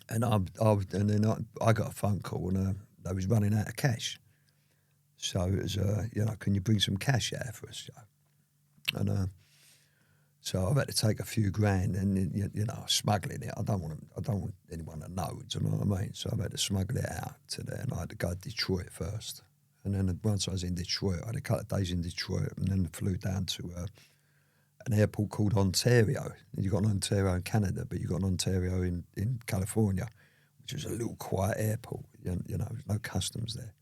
And I got a phone call and they was running out of cash. So it was, can you bring some cash out for us? And so I've had to take a few grand and, smuggling it. I don't want anyone to know, do you know what I mean? So I've had to smuggle it out to there and I had to go to Detroit first. And then once I was in Detroit, I had a couple of days in Detroit and then flew down to an airport called Ontario. You've got an Ontario in Canada, but you've got an Ontario in California, which is a little quiet airport. There's no customs there.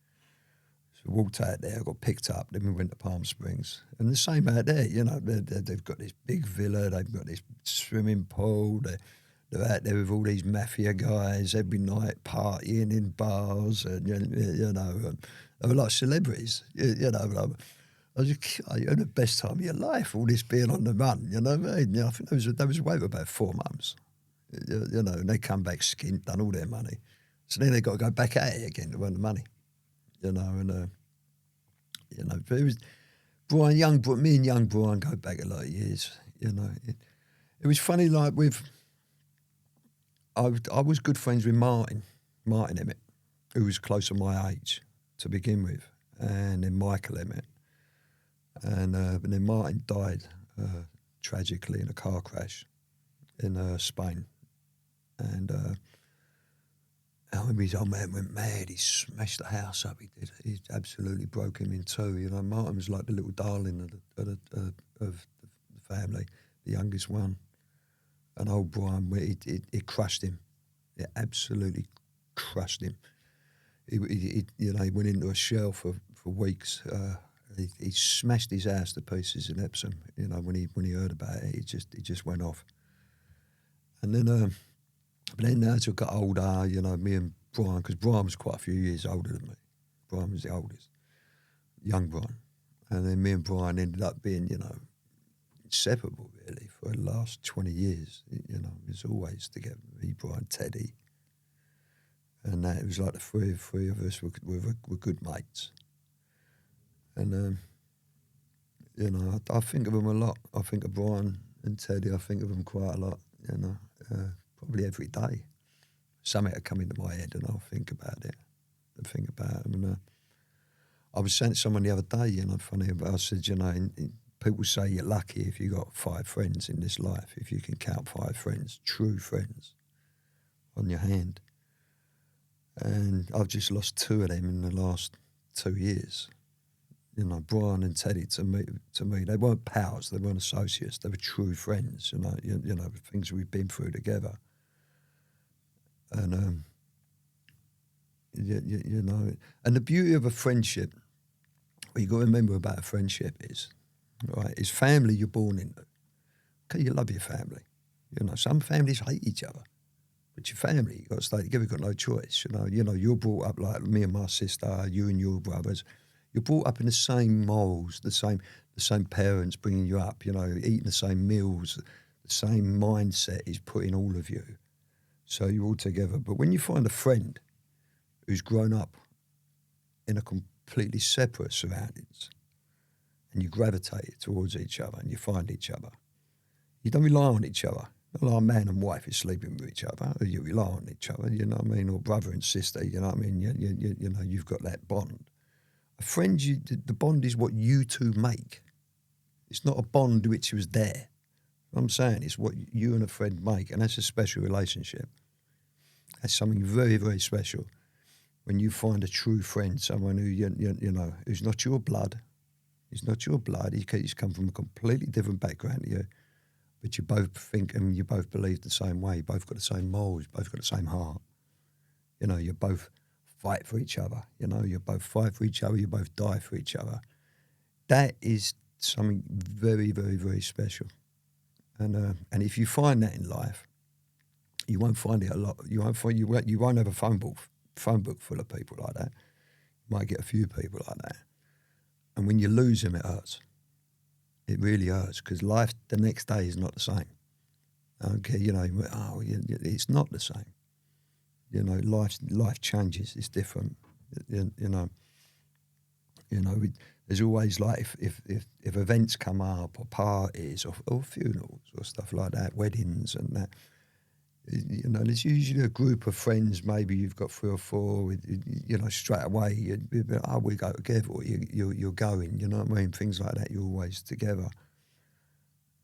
So we walked out there, got picked up, then we went to Palm Springs. And the same out there, they've got this big villa, they've got this swimming pool, they're out there with all these mafia guys every night partying in bars, and, they were like celebrities, I was just, you had the best time of your life, all this being on the run, you know what I mean? I think they was away for about 4 months, and they come back skint, done all their money. So then they got to go back at it again to earn the money, but it was, me and young Brian go back a lot of years, It was funny, like I was good friends with Martin Emmett, who was close to my age to begin with, and then Michael Emmett. And but then Martin died tragically in a car crash in Spain. And I remember his old man went mad. He smashed the house up. He did. He absolutely broke him in two. Martin was like the little darling of the family, the youngest one. And old Brian, it crushed him. It absolutely crushed him. He went into a shell for weeks. He smashed his house to pieces in Epsom. When he heard about it, he just went off. And then, but then as I got older, me and Brian, because Brian was quite a few years older than me. Brian was the oldest, young Brian. And then me and Brian ended up being, inseparable really for the last 20 years. It was always together. Me, Brian, Teddy. And it was like the three of us were good mates. And, I think of them a lot. I think of Brian and Teddy. I think of them quite a lot, probably every day. Something will come into my head and I'll think about it. I think about them. And I was saying to someone the other day, funny about, I said, people say you're lucky if you got 5 friends in this life, if you can count 5 friends, true friends, on your hand. And I've just lost 2 of them in the last 2 years. Brian and Teddy, to me, they weren't pals, they weren't associates, they were true friends, things we've been through together. And, and the beauty of a friendship, what you got to remember about a friendship is, right, is family you're born into. Okay, you love your family. Some families hate each other. But your family, you've got to stay together, you've got no choice. You're brought up like me and my sister, you and your brothers. You're brought up in the same morals, the same parents bringing you up, eating the same meals, the same mindset is put in all of you. So you're all together. But when you find a friend who's grown up in a completely separate surroundings and you gravitate towards each other and you find each other, you don't rely on each other. Not like a man and wife is sleeping with each other. You rely on each other, or brother and sister, you've got that bond. A friend, the bond is what you two make. It's not a bond which was there. What I'm saying is what you and a friend make, and that's a special relationship. That's something very, very special. When you find a true friend, someone who who's not your blood, he's not your blood. He's come from a completely different background to you, but you both think and you both believe the same way. You both got the same morals. You both got the same heart. You both fight for each other. You both fight for each other. You both die for each other. That is something very, very, very special. And if you find that in life, you won't find it a lot. You won't have a phone book full of people like that. You might get a few people like that. And when you lose them, it hurts. It really hurts because life the next day is not the same. Okay, it's not the same. Life changes. It's different. You know, there's always like if events come up or parties or funerals or stuff like that, weddings and that. You know, there's usually a group of friends. Maybe you've got 3 or 4. You know, straight away, we go together. Or you're going. You know what I mean? Things like that. You're always together.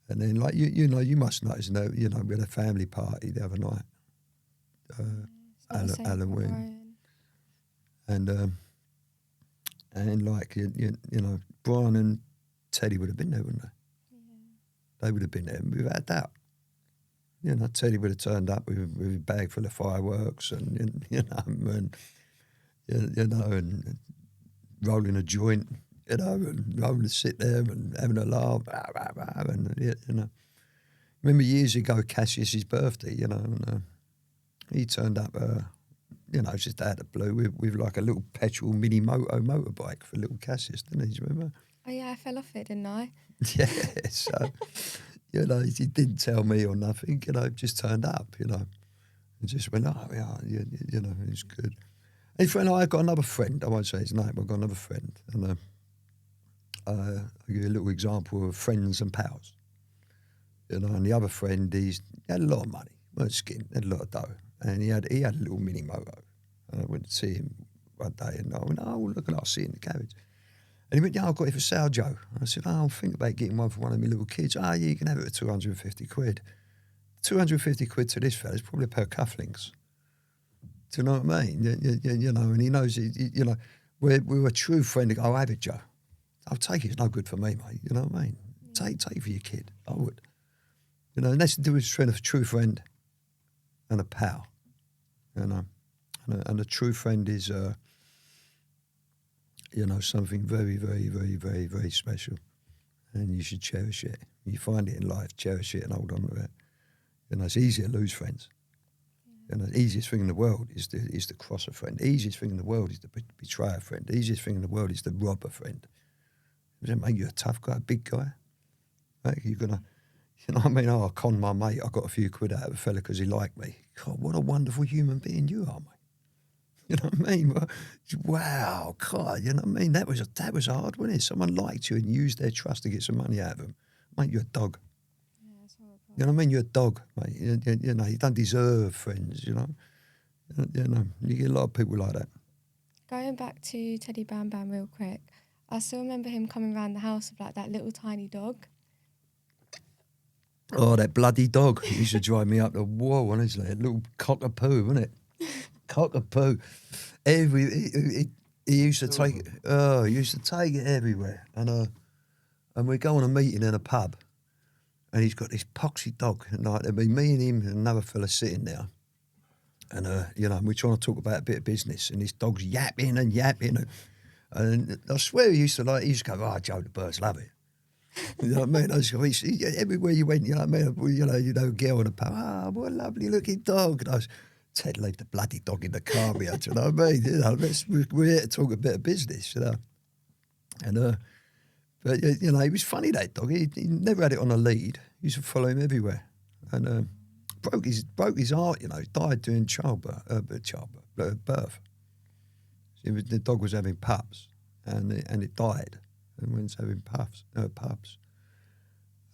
And then, like you know, you must notice. You know, we had a family party the other night. Alan Wing, and like you know, Brian and Teddy would have been there, wouldn't they? Yeah. They would have been there without a doubt. You know, Teddy would have turned up with a bag full of fireworks and you know, and rolling a joint, you know, and rolling, sit there and having a laugh, and you know. Remember years ago, Cassius's birthday, you know, and he turned up, you know, just out of the blue with like a little petrol mini motorbike for little Cassius, didn't he? Do you remember? Oh yeah, I fell off it, didn't I? Yeah, so, you know, he didn't tell me or nothing, you know, just turned up, you know, and just went, oh, yeah, you know, it's good. And friend, I've got another friend, I won't say his name, I've got another friend, and I'll give you a little example of friends and pals. You know, and the other friend, he had a lot of money, weren't skin, had a lot of dough, and he had a little mini moto. And I went to see him one day, and I went, oh, look at that, I see it in the garage. And he went, yeah, I've got it for sale, Joe. And I said, oh, I'll think about getting one for one of my little kids. Oh, yeah, you can have it for 250 quid. 250 quid to this fella is probably a pair of cufflinks. Do you know what I mean? You know, and he knows, you know, we're a true friend. To go, I'll have it, Joe. I'll take it. It's no good for me, mate. You know what I mean? Take it for your kid. I would. You know, and that's to do with a true friend and a pal. You know, and a true friend is, you know, something very, very, very, very, very special. And you should cherish it. You find it in life, cherish it and hold on to it. You know, it's easy to lose friends. You know, the easiest thing in the world is to cross a friend. The easiest thing in the world is to betray a friend. The easiest thing in the world is to rob a friend. Does that make you a tough guy, a big guy? Like you're gonna, you know what I mean? Oh, I conned my mate. I got a few quid out of a fella because he liked me. God, what a wonderful human being you are, mate. You know what I mean? Wow, God, you know what I mean? That was hard, wasn't it? Someone liked you and used their trust to get some money out of them. Mate, you're a dog. Yeah, that's horrible. You know what I mean? You're a dog, mate. You know, you don't deserve friends, you know. You know, you get a lot of people like that. Going back to Teddy Bam Bam real quick, I still remember him coming around the house with like that little tiny dog. Oh, that bloody dog. He used to drive me up the wall, honestly. A little cockapoo, wasn't it? Cockapoo. He used to take it. Oh, he used to take it everywhere. And we go on a meeting in a pub, and he's got this poxy dog. And like there'd be me and him and another fella sitting there, and you know, we're trying to talk about a bit of business, and this dog's yapping and yapping, and I swear he used to go, oh, Joe, the birds love it. You know what I mean? Everywhere you went, you know what I mean? You know, a girl in a pub, what a lovely looking dog. And I was, Ted, leave the bloody dog in the car, do you know what I mean? You know, we're here to talk a bit of business, you know. And, but, you know, he was funny, that dog. He never had it on a lead. He used to follow him everywhere. And broke his heart, you know. He died during birth. The dog was having pups, and it died. And when it's having pups.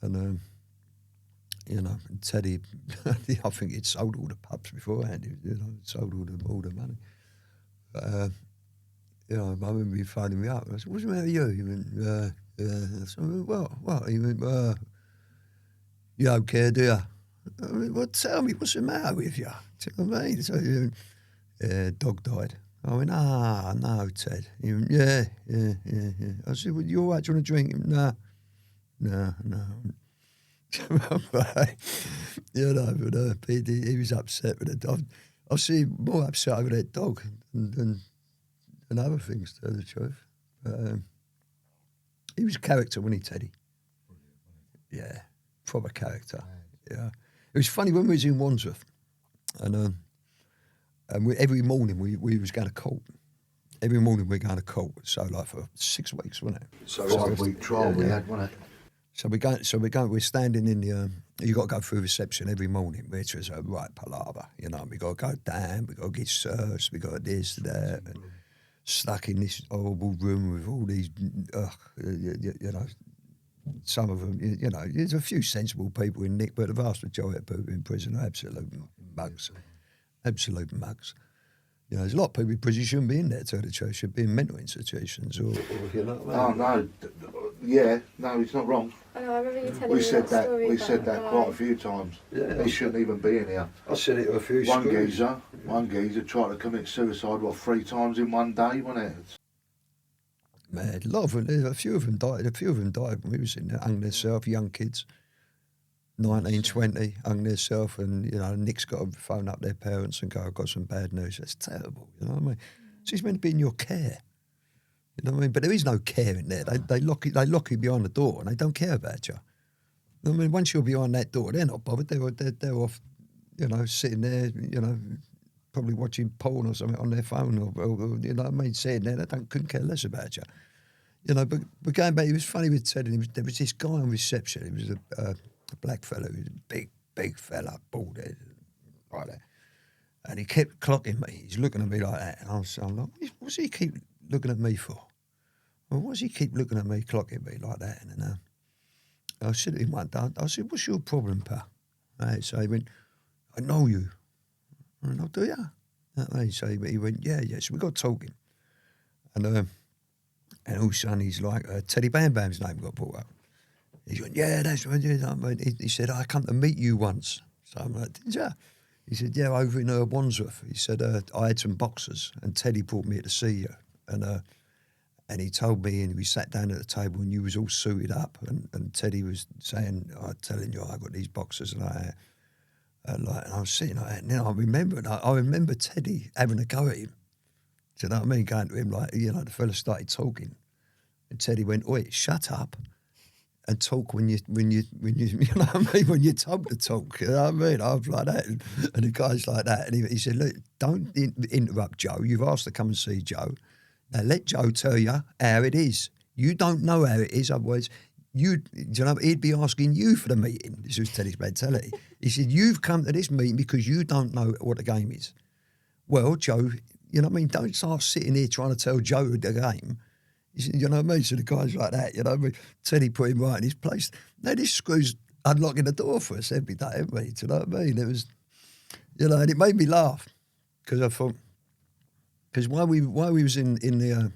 And, you know, Teddy, I think he'd sold all the pups beforehand, you know, sold all the money. But, you know, I remember him phoning me up. I said, what's the matter with you? He went, I said, what? He went, you don't care, do you? I mean, well, tell me, what's the matter with you? Do you know what I mean? So he went, dog died. I went, no, Ted. He went, yeah. I said, well, you all right? Do you want a drink? He went, no. You know, but he was upset with it. I see him more upset over that dog than other things, to tell the truth. But, he was a character, wasn't he, Teddy? Yeah, proper character. Yeah, it was funny when we was in Wandsworth, and every morning we was going to court. Every morning we're going to court. So like for 6 weeks, wasn't it? So 5-week trial we had, wasn't it? We're standing in the, you got to go through reception every morning, which was a right palaver, you know. We got to go down, we got to get searched, we got this, that. stuck in this horrible room with all these, you know, some of them, you know, there's a few sensible people in Nick, but the vast majority of people in prison are absolute mugs. Absolute mugs. You know, there's a lot of people in prison shouldn't be in there, to tell the truth, should be in mental institutions or you know what I mean? Oh, no. No, he's not wrong. I know, I remember you telling We me said that. story We about said the that guy. quite a few times. Yeah. He shouldn't even be in here. I said it to a few One schools. geezer tried to commit suicide, 3 times in one day, wasn't it? Man, a lot of them, a few of them died. A few of them died when we was in there, hung themselves, young kids, 19, 20, hung themselves, and you know, Nick's got to phone up their parents and go, "I've got some bad news." That's terrible. You know what I mean? So he's meant to be in your care. You know what I mean? But there is no care in there. They lock you behind the door, and they don't care about you. I mean, once you're behind that door, they're not bothered. They're off, you know, sitting there, you know, probably watching porn or something on their phone, or you know what I mean, sitting there. Couldn't care less about you. You know, but going back, it was funny with Ted. There was this guy on reception. He was a black fellow. He was a big fella, bald head, like that. And he kept clocking me. He's looking at me like that. And I'm like, what's he keep looking at me for? Well, what's he keep looking at me, clocking me like that? And then I said to him one day, I said, "What's your problem, pal?" Right, so he went, "I know you." And I do you? Right, so he went, yeah. So we got talking. And all of a sudden he's like, Teddy Bam Bam's name got brought up. He went, "Yeah, that's right." He said, "I come to meet you once." So I'm like, "Did you?" He said, "Yeah, over in Wandsworth." He said, "I had some boxers and Teddy brought me here to see you." And he told me, and we sat down at the table, and you was all suited up, and Teddy was saying, "I'm telling you, I got these boxers," and and I was sitting like that. And then I remember Teddy having a go at him. Do you know what I mean? Going to him like, you know, the fella started talking, and Teddy went, "Oi, shut up and talk when you you know what I mean, when you're told to talk." You know what I mean? I was like that, and the guy's like that, and he said, "Look, don't interrupt Joe. You've asked to come and see Joe. Now let Joe tell you how it is. You don't know how it is, otherwise do you know, he'd be asking you for the meeting." This was Teddy's mentality. He said, "You've come to this meeting because you don't know what the game is. Well, Joe, you know what I mean? Don't start sitting here trying to tell Joe the game." He said, you know what I mean? So the guy's like that, you know what I mean? Teddy put him right in his place. Now this screw's unlocking the door for us every day, haven't we? Do you know what I mean? It was, you know, and it made me laugh because I thought, because while we was in the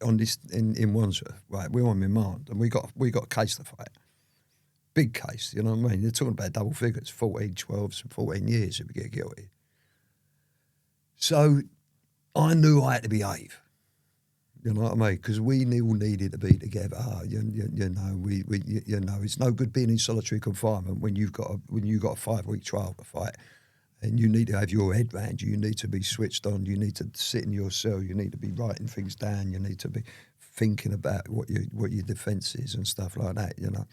on this in Wandsworth, right, we were on remand and we got a case to fight, big case, you know what I mean? You're talking about double figures, 14, 12, 14 years if we get guilty. So I knew I had to behave. You know what I mean? Because we all needed to be together. You know, it's no good being in solitary confinement when you've got a 5-week trial to fight, and you need to have your head round you. You need to be switched on. You need to sit in your cell. You need to be writing things down. You need to be thinking about what your defence is and stuff like that. You know,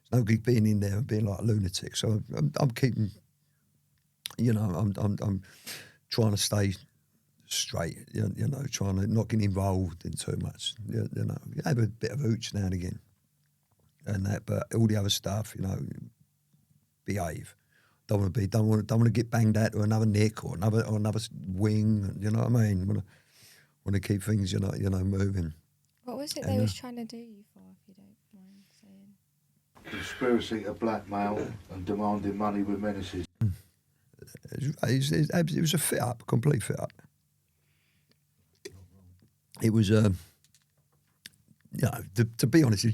it's no good being in there and being like a lunatic. So I'm keeping, you know, I'm trying to stay straight, you know, trying to not get involved in too much. You know, you have a bit of hooch now and again, and that, but all the other stuff, you know, behave. Don't want to get banged out to another Nick or another wing. You know what I mean? Want to keep things, you know, moving. What was it they was trying to do you for, if you don't mind saying? Conspiracy to blackmail and demanding money with menaces. It was a fit up, complete fit up. It was, you know, to be honest, the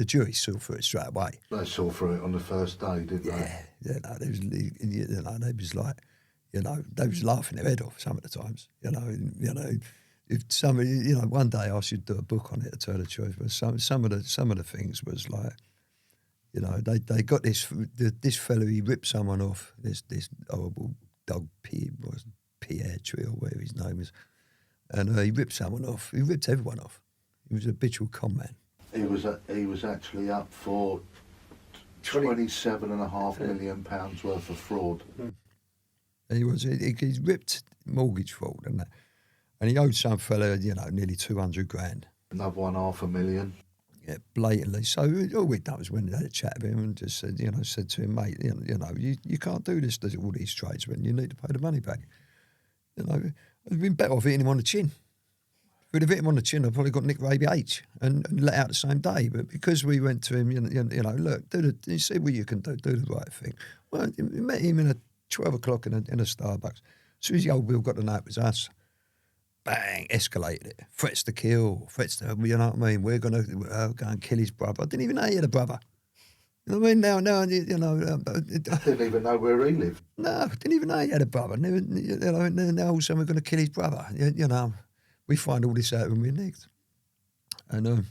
jury saw through it straight away. They saw through it on the first day, didn't they? Yeah, no, they was like, you know, they was laughing their head off some of the times. You know, if somebody, you know, one day I should do a book on it to tell the truth, but some of the things was like, you know, they got this fellow, he ripped someone off, this horrible dog Pierre Tree or whatever his name was. And he ripped someone off. He ripped everyone off. He was a habitual con man. He was actually up for £27.5 million worth of fraud. And he ripped mortgage fraud and that. And he owed some fella, you know, nearly 200 grand. Another one, $500,000. Yeah, blatantly. So all we done was went and had a chat with him and just said, you know, said to him, "Mate, you know, you can't do this to all these tradesmen. You need to pay the money back." You know, I'd been better off hitting him on the chin. we'd have hit him on the chin, I'd probably got nicked for ABH and let out the same day. But because we went to him, you know, look, you see what you can do the right thing. Well, we met him in 12 o'clock in a Starbucks. As soon as the old Bill got to know it was us, bang, escalated it. Threats to kill, threats to, you know what I mean? We're going to go and kill his brother. I didn't even know he had a brother. You know what I mean? Now, you know. I didn't even know where he lived. No, didn't even know he had a brother. You know, and now all of a sudden we're going to kill his brother. You know, we find all this out when we're nicked. And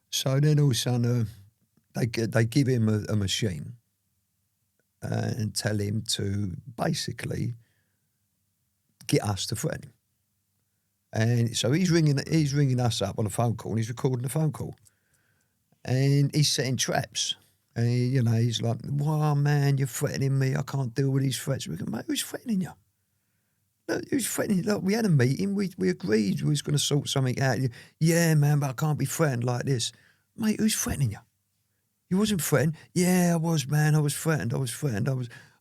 so then all of a sudden they give him a machine and tell him to basically get us to threaten him. And so he's ringing us up on a phone call and he's recording the phone call. And he's setting traps. And, you know, he's like, wow, man, you're threatening me. I can't deal with these threats. We go, mate, who's threatening you? Look, who's threatening you? Look, we had a meeting. We agreed we was going to sort something out. Yeah, man, but I can't be threatened like this. Mate, who's threatening you? You wasn't threatened? Yeah, I was, man. I was threatened. I was. Do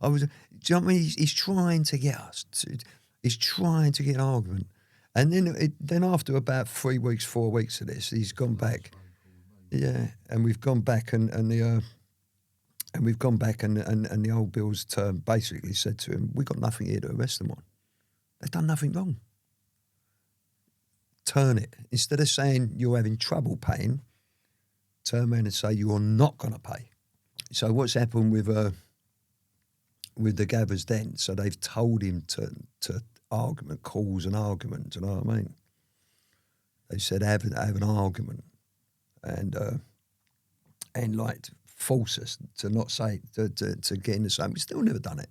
you know what I mean? He's trying to get us. He's trying to get an argument. And then after about 3 weeks, 4 weeks of this, he's gone back. Yeah, and we've gone back and the old Bill's term basically said to him, "We got nothing here to arrest them on. They've done nothing wrong. Turn it. Instead of saying you're having trouble paying, turn around and say you're not going to pay." So what's happened with the gabbers then? So they've told him to cause an argument. You know what I mean? They said have an argument, and like force us to not say to get in the same. We still never done it.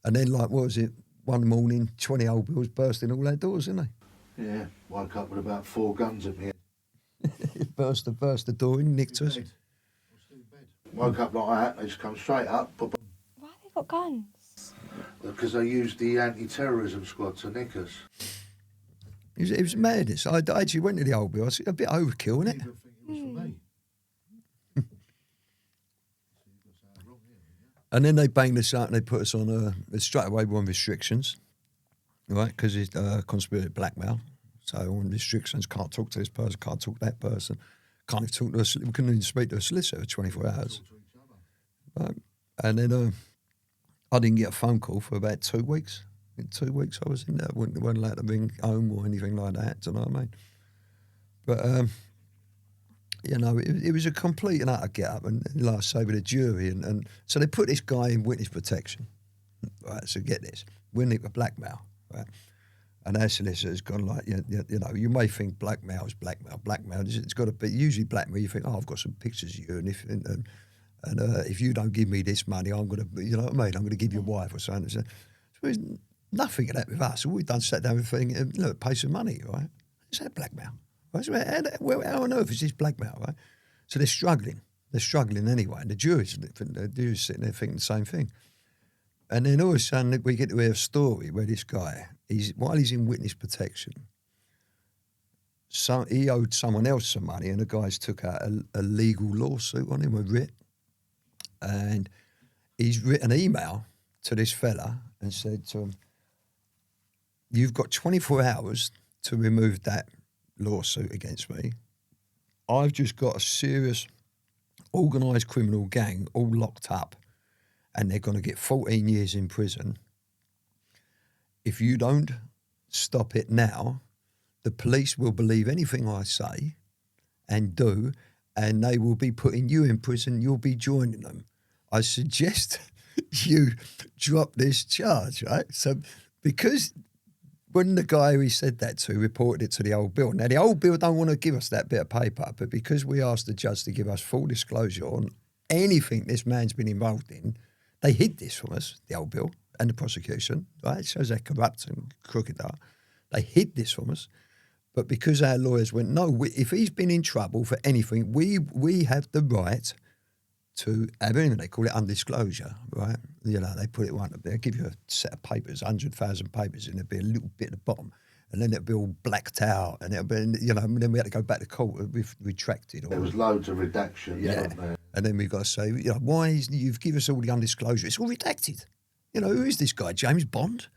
And then like what was it? One morning, 20 old Bills bursting all our doors, didn't they? Yeah, woke up with about 4 guns at me. burst the door and nicked us. Woke up like that, they just come straight up. Why have they got guns? Because they used the anti-terrorism squad to nick us. It was madness. I actually went to the old Bill. I said, a bit overkill, isn't it? And then they banged us out and they put us on straight away we're on restrictions, right? Because it's conspiracy blackmail. So on restrictions, can't talk to this person, can't talk to that person, can't talk to us. We couldn't even speak to a solicitor for 24 hours. Right? And then I didn't get a phone call for about 2 weeks. In 2 weeks I was in there. Wasn't allowed to ring home or anything like that, do you know what I mean? But, you know, it was a complete and utter get-up, and like I say, with a jury, and so they put this guy in witness protection, right? So get this, we're nicked for blackmail, right? And our solicitor's gone like, you know, you may think blackmail is blackmail. It's got to be usually blackmail. You think, oh, I've got some pictures of you, and if you don't give me this money, I'm going to, you know what I mean? I'm going to give your wife or something. So there's nothing of that with us. All we've done is sat down and think, look, pay some money, right? Is that blackmail? Right? So how on earth is this blackmail, right? So they're struggling. They're struggling anyway. And the jury's sitting there thinking the same thing. And then all of a sudden we get to hear a story where this guy, while he's in witness protection, he owed someone else some money, and the guys took out a legal lawsuit on him, a writ. And he's written an email to this fella and said to him, "You've got 24 hours to remove that lawsuit against me. I've just got a serious organised criminal gang all locked up and they're going to get 14 years in prison. If you don't stop it now, the police will believe anything I say and do, and they will be putting you in prison. You'll be joining them. I suggest you drop this charge," right? So because when the guy who he said that to reported it to the old Bill, now the old Bill don't want to give us that bit of paper, but because we asked the judge to give us full disclosure on anything this man's been involved in, they hid this from us, the old Bill and the prosecution, right? It shows how corrupt and crooked they are. They hid this from us. But because our lawyers went, no, if he's been in trouble for anything, we have the right to have anything. They call it undisclosure, right? You know, they put it right up there, give you a set of papers, 100,000 papers, and there'll be a little bit at the bottom, and then it'll be all blacked out, and it'll be, you know, and then we had to go back to court and we've retracted. There was loads of redactions, weren't there? And then we've got to say, you know, you've given us all the undisclosure? It's all redacted. You know, who is this guy, James Bond?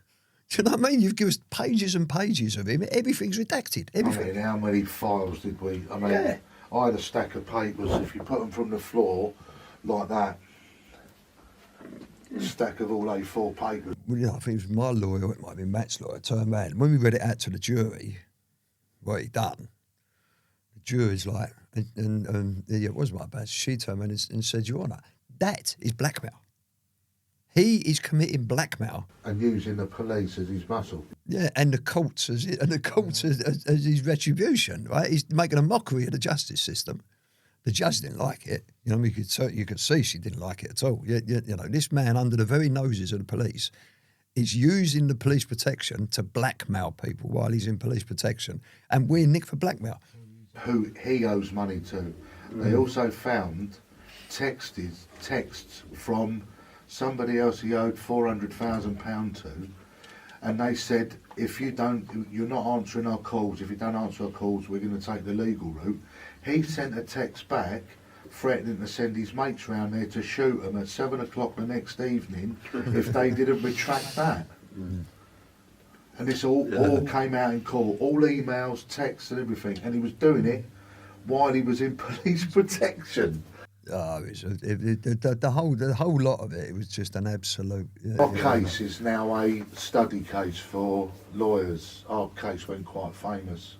Do you know what I mean? You've given us pages and pages of him. Everything's redacted. Everything. I mean, how many files did we? I mean, Yeah. I had a stack of papers. If you put them from the floor like that, a stack of all A4 papers. Well, you know, I think it was my lawyer, or it might have been Matt's lawyer, turned around. When we read it out to the jury, what he'd done, the jury's like, and yeah, it was my bad. She turned around and said, Your Honour, that is blackmail. He is committing blackmail. And using the police as his muscle. Yeah, and the courts as his retribution, right? He's making a mockery of the justice system. The judge didn't like it. You know, you could see she didn't like it at all. You know, this man under the very noses of the police is using the police protection to blackmail people while he's in police protection, and we're nicked for blackmail. Who he owes money to. They also found texts from somebody else he owed £400,000 to, and they said, if you're not answering our calls, if you don't answer our calls, we're going to take the legal route. He sent a text back threatening to send his mates round there to shoot them at 7 o'clock the next evening if they didn't retract that. And this all came out in court, all emails, texts and everything, and he was doing it while he was in police protection. Oh, the whole lot of it was just an absolute. Our case is now a study case for lawyers. Our case went quite famous.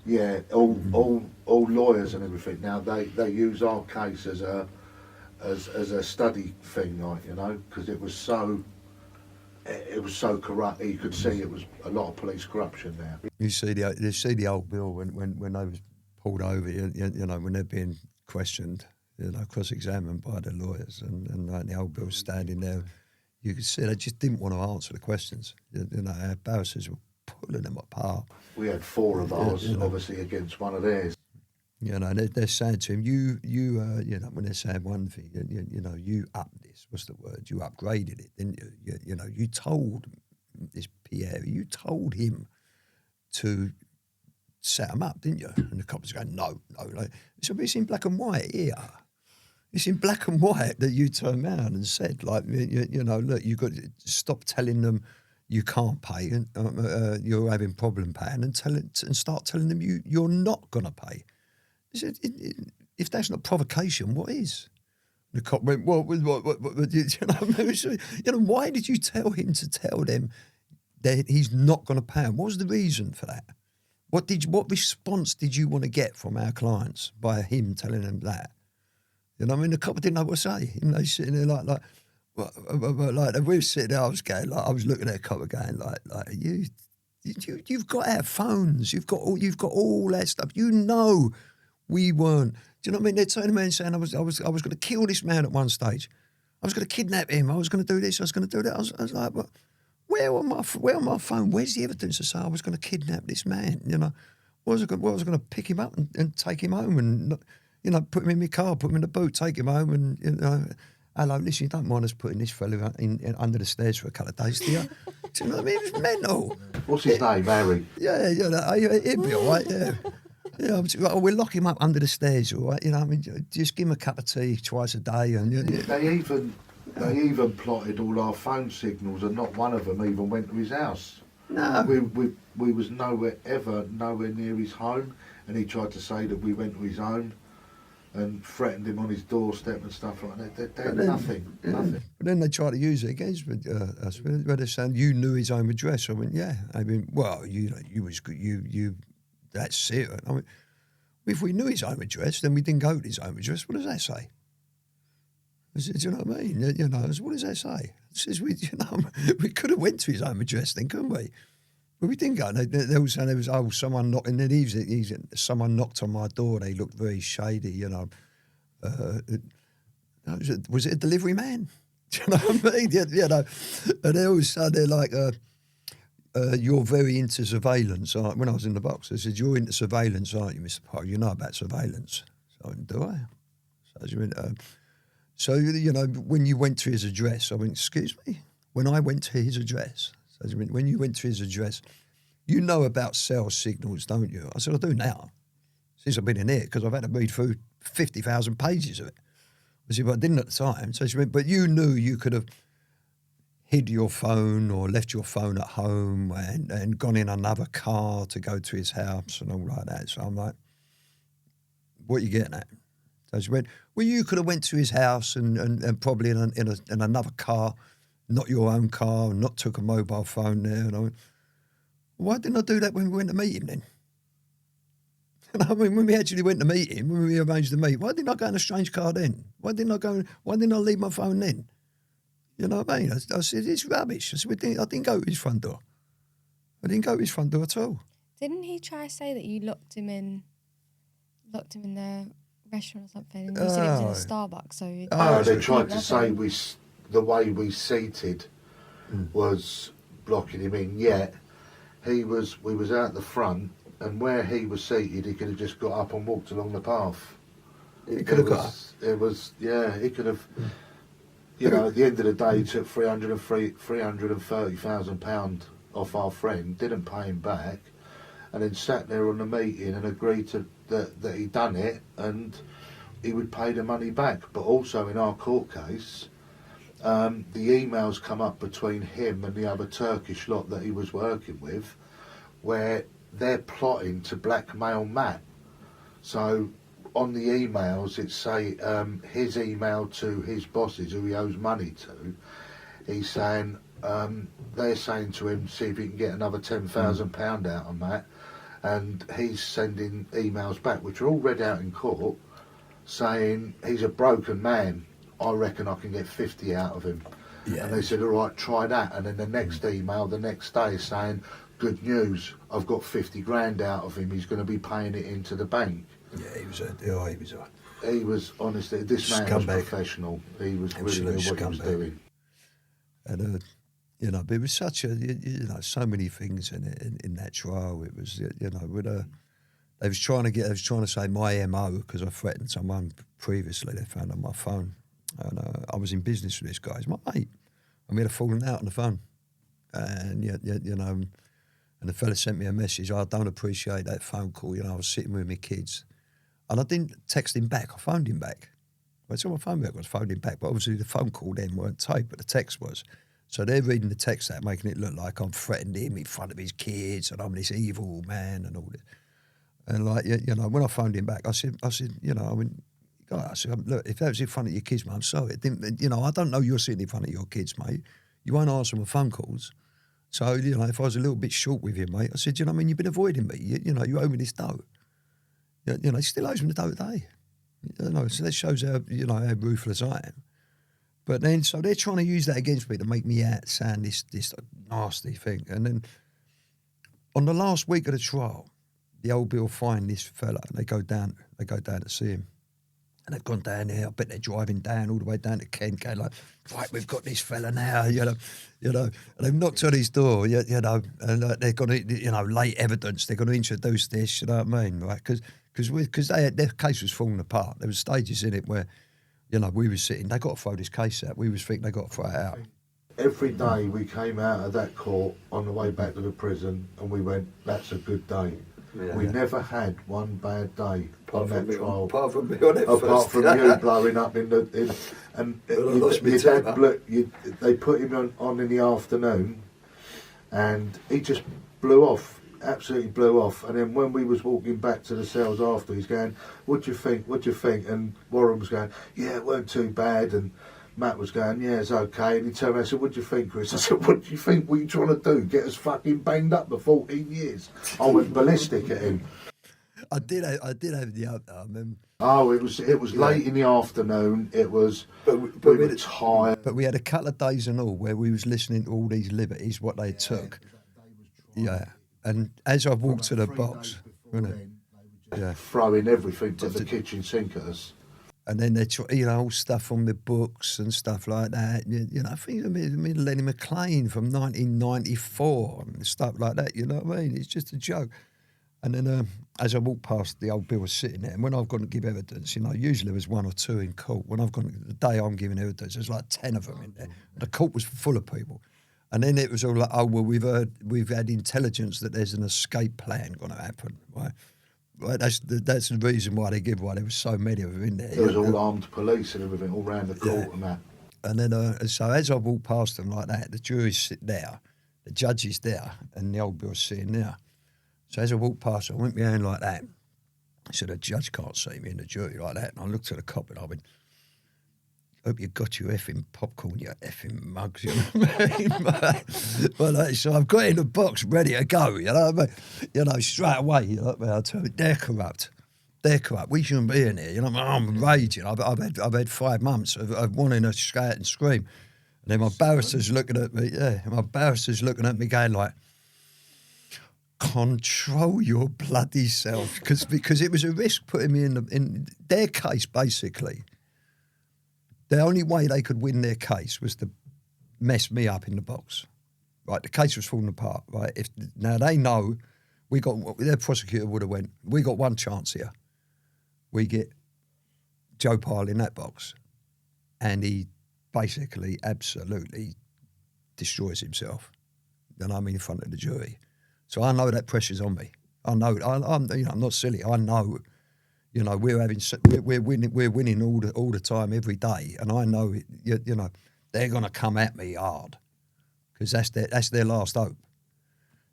Yeah, all lawyers and everything now they use our case as a study thing, like, you know, because it was so corrupt. You could see it was a lot of police corruption there. You see the old bill when they was pulled over, you know, when they're being questioned, you know, cross-examined by the lawyers, and like the old bill standing there, you could see they just didn't want to answer the questions. You know, our barristers were pulling them apart. We had 4 of ours, obviously, against one of theirs. You know, they're saying to him, you know, when they're saying one thing, you know, you upped this. What's the word? You upgraded it, didn't you? You know, you told this Pierre, you told him to set him up, didn't you? And the cops going, no. So it's in black and white here. It's in black and white that you turned around and said, like, you know, look, you've got to stop telling them you can't pay and you're having problem paying, and start telling them you're not going to pay. He said, if that's not provocation, what is? The cop went, what, you know, you know, why did you tell him to tell them that he's not going to pay them? What was the reason for that? What response did you want to get from our clients by him telling them that? You know, I mean, the cop didn't know what to say. You know, he's sitting there like we were sitting there. I was going, like, I was looking at a cop going, like you've got our phones, you've got all that stuff. You know, we weren't. Do you know what I mean? They're turning around saying I was going to kill this man at one stage. I was going to kidnap him. I was going to do this. I was going to do that. I was like, well, where on my phone? Where's the evidence to say I was going to kidnap this man? You know, was I going to pick him up and take him home and, you know, put him in my car, put him in the boot, take him home, and, you know, hello, listen, you don't mind us putting this fella in under the stairs for a couple of days, do you? Do you know what I mean? It was mental. What's his name, Harry? Yeah, he'd be all right, yeah. Yeah, we'll lock him up under the stairs, all right? You know, I mean, just give him a cup of tea twice a day. And They even plotted all our phone signals, and not one of them even went to his house. No. We was nowhere near his home, and he tried to say that we went to his home and threatened him on his doorstep and stuff like that. They had nothing. But then they tried to use it against us. Where they're saying you knew his home address. I went, yeah. I mean, well, you know, you. That's it. I mean, if we knew his home address, then we didn't go to his home address. What does that say? Do you know what I mean? You know, what does that say? It says we could have went to his home address then, couldn't we? But we didn't go. They were saying there was someone knocking. Then someone knocked on my door. They looked very shady. You know, was it a delivery man? Do you know what I mean? You know, and they always said they're like, you're very into surveillance. When I was in the box, they said, you're into surveillance, aren't you, Mr. Pyle? You know about surveillance. So I went, do I? So you know, when you went to his address, I went, excuse me? When I went to his address, so when you went to his address, you know about cell signals, don't you? I said, I do now, since I've been in here, because I've had to read through 50,000 pages of it. I said, but I didn't at the time. So she went, but you knew you could have hid your phone or left your phone at home and gone in another car to go to his house and all like that. So I'm like, what are you getting at? So she went, well, you could have went to his house and probably in another car, not your own car, and not took a mobile phone there. And I went, why didn't I do that when we went to meet him then? And I mean, when we actually went to meet him, when we arranged to meet, why didn't I go in a strange car then? Why didn't I leave my phone then? You know what I mean? I said, it's rubbish. I said, I didn't go to his front door. I didn't go to his front door at all. Didn't he try to say that you locked him in the restaurant or something, and you said it was in a Starbucks? So they tried to say the way we seated was blocking him in. Yet we was out the front, and where he was seated, he could have just got up and walked along the path. He could have got up. He could have. You know, at the end of the day, he took £330,000 off our friend, didn't pay him back, and then sat there on the meeting and agreed to that he'd done it and he would pay the money back. But also in our court case, the emails come up between him and the other Turkish lot that he was working with, where they're plotting to blackmail Matt. So on the emails, it say his email to his bosses, who he owes money to. He's saying they're saying to him, see if you can get another £10,000 out of Matt, and he's sending emails back, which are all read out in court, saying he's a broken man. I reckon I can get 50 out of him. Yeah. And they said, all right, try that. And then the next email the next day is saying, good news, I've got 50 grand out of him. He's going to be paying it into the bank. Yeah, he was honestly, this man was professional. He was really knew what he was doing. And you know, but it was such a so many things in that trial. It was they was trying to say my MO because I threatened someone previously. They found on my phone, and I was in business with this guy. He's my mate, and we had a falling out on the phone, and and the fella sent me a message. I don't appreciate that phone call. I was sitting with my kids. And I didn't text him back. I phoned him back. Well, it's on my phone back. I phoned him back. But obviously the phone call then weren't taped, but the text was. So they're reading the text out, making it look like I'm threatened him in front of his kids and I'm this evil man and all this. And when I phoned him back, I said, God, I said, look, if that was in front of your kids, mate, I'm sorry. It didn't, I don't know you're sitting in front of your kids, mate. You won't answer my phone calls. So, if I was a little bit short with you, mate, I said, you've been avoiding me. You owe me this dough. He still owes me the dough today. So that shows how ruthless I am. But then, so they're trying to use that against me to make me out sound this nasty thing. And then, on the last week of the trial, the old Bill find this fella, and they go down to see him. And they've gone down there. I bet they're driving down all the way down to Kent, going like, right, we've got this fella now, and they've knocked on his door, and they're going to, late evidence. They're going to introduce this, you know what I mean, right? Because their case was falling apart. There was stages in it where, we were sitting. They got to throw this case out. We was thinking they got to throw it out. Every day we came out of that court on the way back to the prison, and we went, "That's a good day." Yeah, we never had one bad day on that trial. Apart from me on it apart from you blowing up in the they put him on in the afternoon, and he just blew off, absolutely blew off. And then when we was walking back to the cells after, he's going, "What do you think? What do you think?" And Warren was going, "Yeah, it weren't too bad." And Matt was going, "Yeah, it's okay." And he turned around and said, "What do you think, Chris?" I said, "What do you think? What are you trying to do? Get us fucking banged up for 14 years? I went ballistic at him. I did have the other. I remember. Oh, it was late in the afternoon. It was. But we were tired. But we had a couple of days and all where we was listening to all these liberties, what they took. Yeah, and as I walked to the box, throwing everything to the kitchen sink at us. And then they, all stuff from the books and stuff like that. I think Lenny McLean from 1994 and stuff like that. You know what I mean? It's just a joke. And then as I walked past, the old Bill was sitting there. And when I've gone to give evidence, usually there was one or two in court. When I've gone, the day I'm giving evidence, there's like 10 of them in there. And the court was full of people. And then it was all like, oh, well, we've had intelligence that there's an escape plan going to happen, right? Right, that's the reason why there was so many of them in there. There was all armed police and everything all round the court and that. And then, so as I walk past them like that, the jury's sit there, the judge is there, and the old boy's sitting there. So as I walked past, I went behind like that. So the judge can't see me in the jury like that. And I looked at the cop and I went, hope you got your effing popcorn, you effing mugs, you know what I mean? Well, so I've got in the box ready to go, you know what I mean? You know, straight away, you know what I mean? I tell you, they're corrupt. They're corrupt. We shouldn't be in here, you know what I mean? I'm raging. I've had 5 months of wanting to shout and scream. And then my barrister's looking at me, going like, control your bloody self, because it was a risk putting me in their case. Basically, the only way they could win their case was to mess me up in the box. Right, the case was falling apart. Right, now they know their prosecutor would have went, we got one chance here. We get Joe Pyle in that box, and he basically absolutely destroys himself. And I'm in front of the jury. So I know that pressure's on me. I know. I'm not silly. I know. You know, we're winning all the time, every day, and I know. You know, they're going to come at me hard because that's their last hope.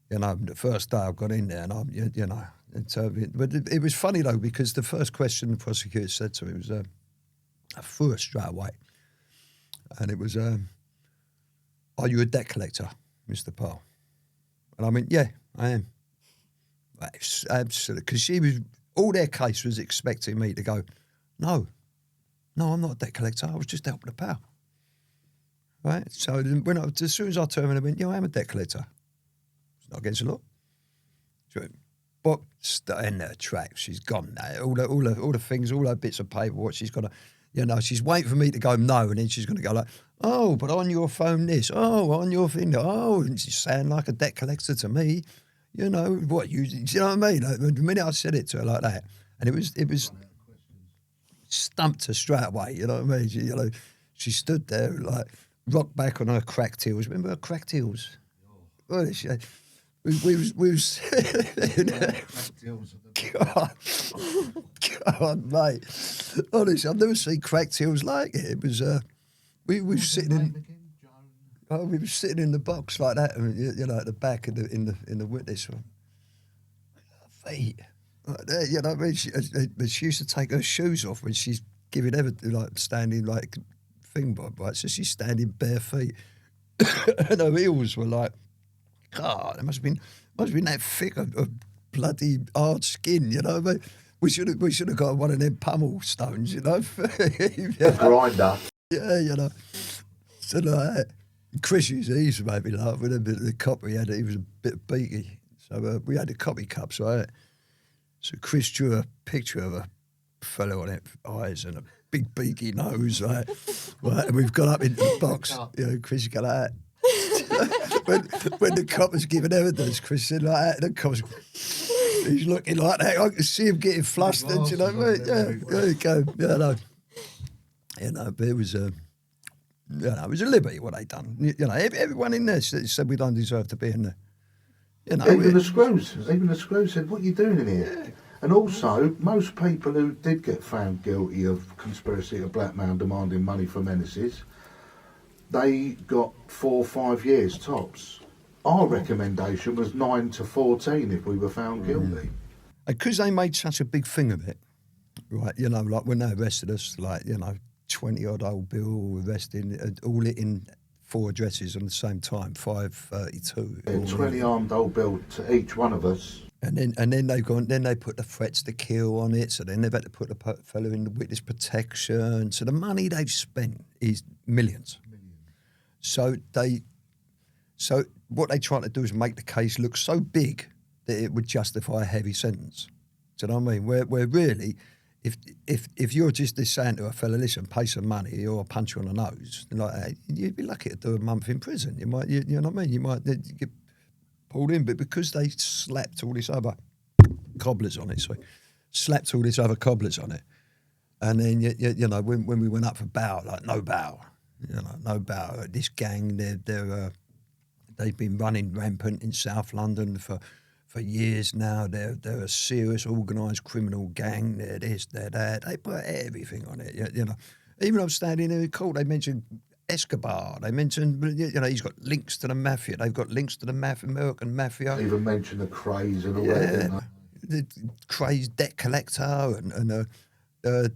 You know, the first day I got in there, and you know, and so. But it was funny though, because the first question the prosecutor said to me was, I threw it straight away, and it was, "Are you a debt collector, Mr. Pyle?" And I mean, yeah, I am. Absolutely. Because all their case was expecting me to go, no, I'm not a debt collector. I was just helping the pal. Right? So as soon as I turned around, I went, yeah, I am a debt collector. It's not against the law. But in the trap, she's gone now. All the things, all her bits of paperwork, she's got to, you know, she's waiting for me to go no, and then she's going to go like, oh, but on your phone this, oh, on your thing, oh, and she sound like a debt collector to me. You know, what, you know what I mean? Like, the minute I said it to her like that, and it was stumped her straight away, you know what I mean? She stood there like, rocked back on her cracked heels. Remember her cracked heels? Oh. We was God, mate. Honestly, I've never seen cracked heels like it. It was we were sitting in. Oh, we were sitting in the box like that, you know, at the back in the witness room. Feet, like that, you know what I mean? She used to take her shoes off when she's giving everything, like standing like thing by, so she's standing bare feet, and her heels were like, God, it must have been that thick of bloody hard skin, you know what I mean? We should have got one of them pummel stones, you know. A grinder. Yeah, you know. So like that. Chris used to make me laugh with him, but the cop he had, he was a bit beaky. So we had the coffee cups, right? So Chris drew a picture of a fellow on it, eyes and a big beaky nose, right? Right, and we've got up into the box. You know, Chris got like that. when the cop was giving evidence, Chris said like that, and the cop was, he's looking like that. I could see him getting flustered, you know what I mean? Yeah, there you go. Yeah, no. You know, but it was you know, it was a liberty what they done. You know, everyone in there said we don't deserve to be in there. You know, even the screws said, "What are you doing in here?" Yeah. And also, most people who did get found guilty of conspiracy to blackmail and demanding money for menaces, they got 4 or 5 years tops. Our recommendation was 9 to 14 if we were found guilty. Because they made such a big thing of it, right? You know, like when they arrested us, like, you know, 20-odd-old bill arresting, all hitting 4 addresses on the same time, 532. Yeah, 20 armed old bill to each one of us. And then they put the threats to kill on it. So then they've had to put the fellow in the witness protection. So the money they've spent is millions. So what they try to do is make the case look so big that it would justify a heavy sentence. Do you know what I mean? Where really, if you're just saying to a fella, listen, pay some money or I'll punch you on the nose, like that, you'd be lucky to do a month in prison. You might, you know what I mean? You might get pulled in, but because they slapped all this other cobblers on it, and then you know when we went up for bail, like no bail, you know, no bail. This gang, they've been running rampant in South London for years now. They're a serious organised criminal gang. They're this, they're that. They put everything on it. You know, even I'm standing in the court, they mentioned Escobar. They mentioned, he's got links to the mafia. They've got links to the American mafia. They even mentioned the craze and all that, didn't they? The crazed debt collector and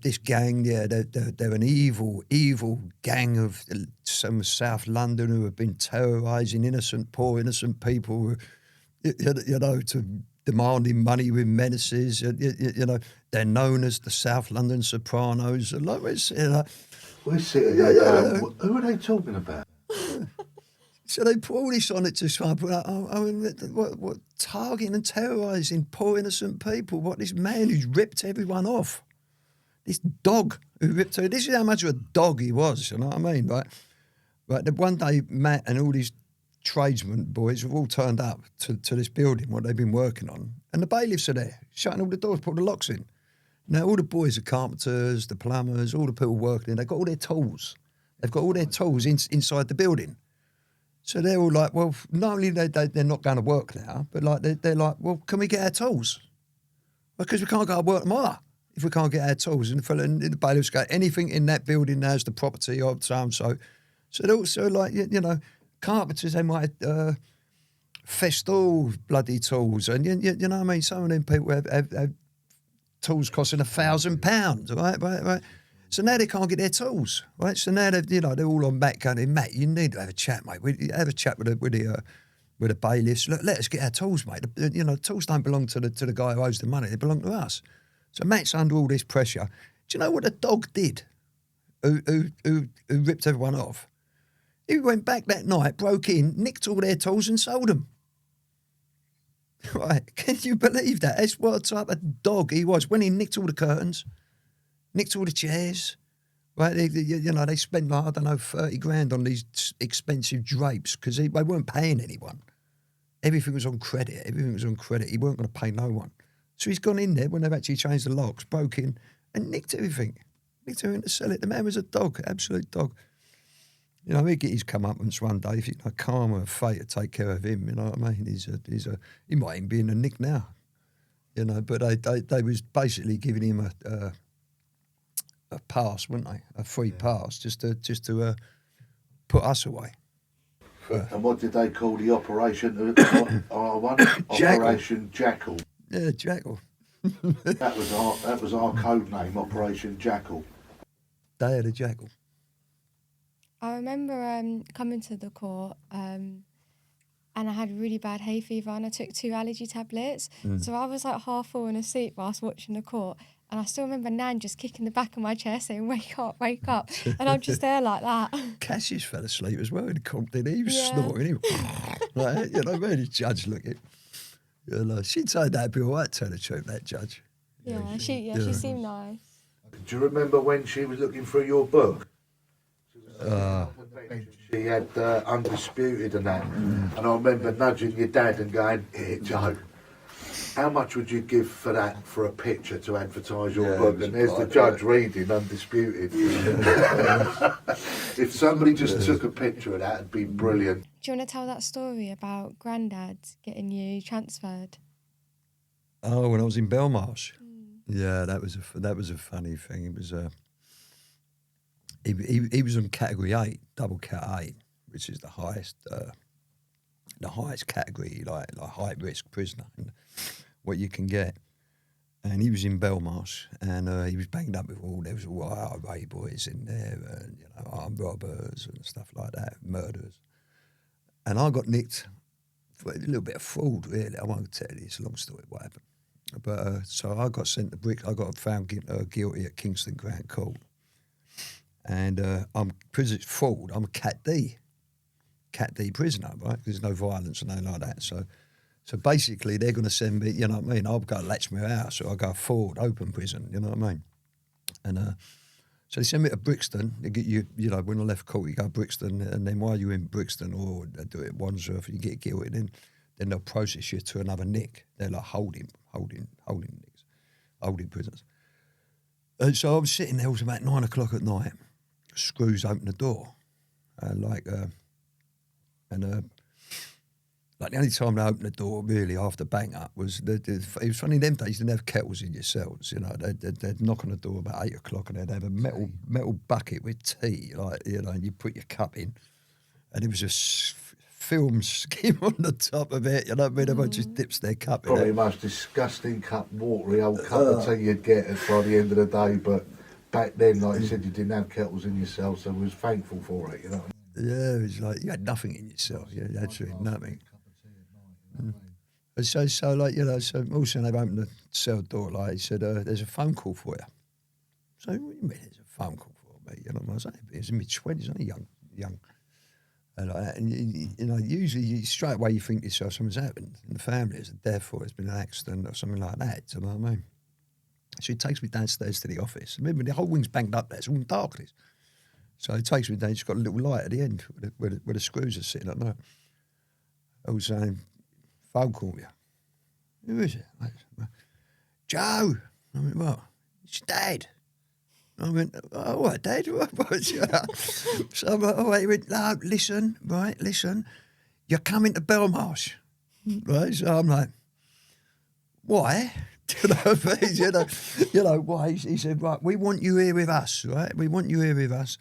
this gang. Yeah, they're an evil gang of some South London who have been terrorising poor innocent people. To demanding money with menaces. They're known as the South London Sopranos. We're sitting there going, who are they talking about? So they put all this on it to try and put out, what targeting and terrorising poor innocent people. What this man who's ripped everyone off. This dog who ripped her. This is how much of a dog he was, you know what I mean? Right? The one day Matt and all these tradesmen boys have all turned up to this building, what they've been working on. And the bailiffs are there, shutting all the doors, putting the locks in. Now, all the boys are carpenters, the plumbers, all the people working in, they've got all their tools. They've got all their tools inside the building. So they're all like, well, not only they're not going to work now, but like they're like, well, can we get our tools? Because we can't go to work tomorrow if we can't get our tools. And the fella in the bailiffs go, anything in that building now is the property of so-and-so. So they're also like, carpenters, they might Festool bloody tools. And you know what I mean? Some of them people have tools costing £1,000, right? So now they can't get their tools, right? So now they're all on Matt going, Matt, you need to have a chat, mate. We have a chat with the bailiffs. Look, let us get our tools, mate. Tools don't belong to the guy who owes the money. They belong to us. So Matt's under all this pressure. Do you know what the dog did? Who ripped everyone off? He went back that night, broke in, nicked all their tools, and sold them. Right? Can you believe that? That's what type of dog he was. When he nicked all the curtains, nicked all the chairs, right? They spent, like, I don't know, $30,000 on these expensive drapes because they weren't paying anyone. Everything was on credit. He weren't going to pay no one. So he's gone in there when they've actually changed the locks, broke in, and nicked everything. Nicked everything to sell it. The man was a dog, absolute dog. He'd get his comeuppance one day if karma and fate to take care of him. You know what I mean? He might even be in a nick now. But they was basically giving him a pass, weren't they? A free pass, just to put us away. And what did they call the operation? Operation Jackal. Yeah, Jackal. That was our code name, Operation Jackal. Day of the Jackal. I remember coming to the court and I had really bad hay fever and I took 2 allergy tablets. So I was like half falling asleep whilst watching the court. And I still remember Nan just kicking the back of my chair saying, wake up. And I'm just there like that. Cassius fell asleep as well in the court, didn't he? He was snoring. Like, his judge looking. She'd say that'd be all right, tell the truth, that judge. Yeah, she seemed nice. Do you remember when she was looking through your book? She had Undisputed and that. And I remember nudging your dad and going, here, Joe, how much would you give for that, for a picture to advertise your book? And there's the judge reading Undisputed. If somebody just took a picture of that, it'd be brilliant. Do you want to tell that story about Grandad getting you transferred? Oh, when I was in Belmarsh. Yeah, that was a funny thing. It was he was on category 8, double cat 8, which is the highest category, like high risk prisoner, and what you can get. And he was in Belmarsh, and he was banged up with there was all IRA boys in there, and armed robbers and stuff like that, murderers. And I got nicked for a little bit of fraud, really. I won't tell you, it's a long story what happened. But so I got sent to Brick. I got found guilty at Kingston Crown Court. And because it's fraud, I'm a Cat D prisoner, right? There's no violence or nothing like that. So basically, they're going to send me, you know what I mean? I'll go to Latchmere House, or I'll go forward, open prison, you know what I mean? And so they send me to Brixton. They get you, when I left court, you go to Brixton, and then while you're in Brixton, or they do it at Wandsworth, and you get guilty, then they'll process you to another nick. They're like holding prisoners. And so I'm sitting there, it was about 9 o'clock at night. Screws open the door, and Like the only time they opened the door really after bang up was it was funny them days. They didn't have kettles in your cells, you know. They'd knock on the door about 8 o'clock and they'd have a metal bucket with tea, like you know, and you put your cup in, and it was just film skim on the top of it. You know what I mean? Everyone just dips their cup in. Probably the most disgusting cup, watery old cup of tea you'd get by the end of the day. But back then, like you said, you didn't have kettles in your cell, so we was thankful for it. You know. Yeah, it was like you had nothing in your cell. You had absolutely nothing. And so like, you know, so also they've opened the cell door, like he said, there's a phone call for you. So what do you mean there's a phone call for me? You know, I was in mid-20s, only young. And, like that. And you know, usually straight away you think to yourself something's happened in the family, there's a death or there's been an accident or something like that, you know what I mean? So he takes me downstairs to the office. Remember, the whole wing's banged up there, it's all in darkness. So he takes me down, he's got a little light at the end where the screws are sitting at night. I was saying, phone call you. Who is it? Joe. I went, what? It's your dad. I went, oh, what, Dad? What? So I'm like, oh, he went, no, listen, you're coming to Belmarsh. Right? So I'm like, why? You know, why? He said, right, we want you here with us, right? We want you here with us.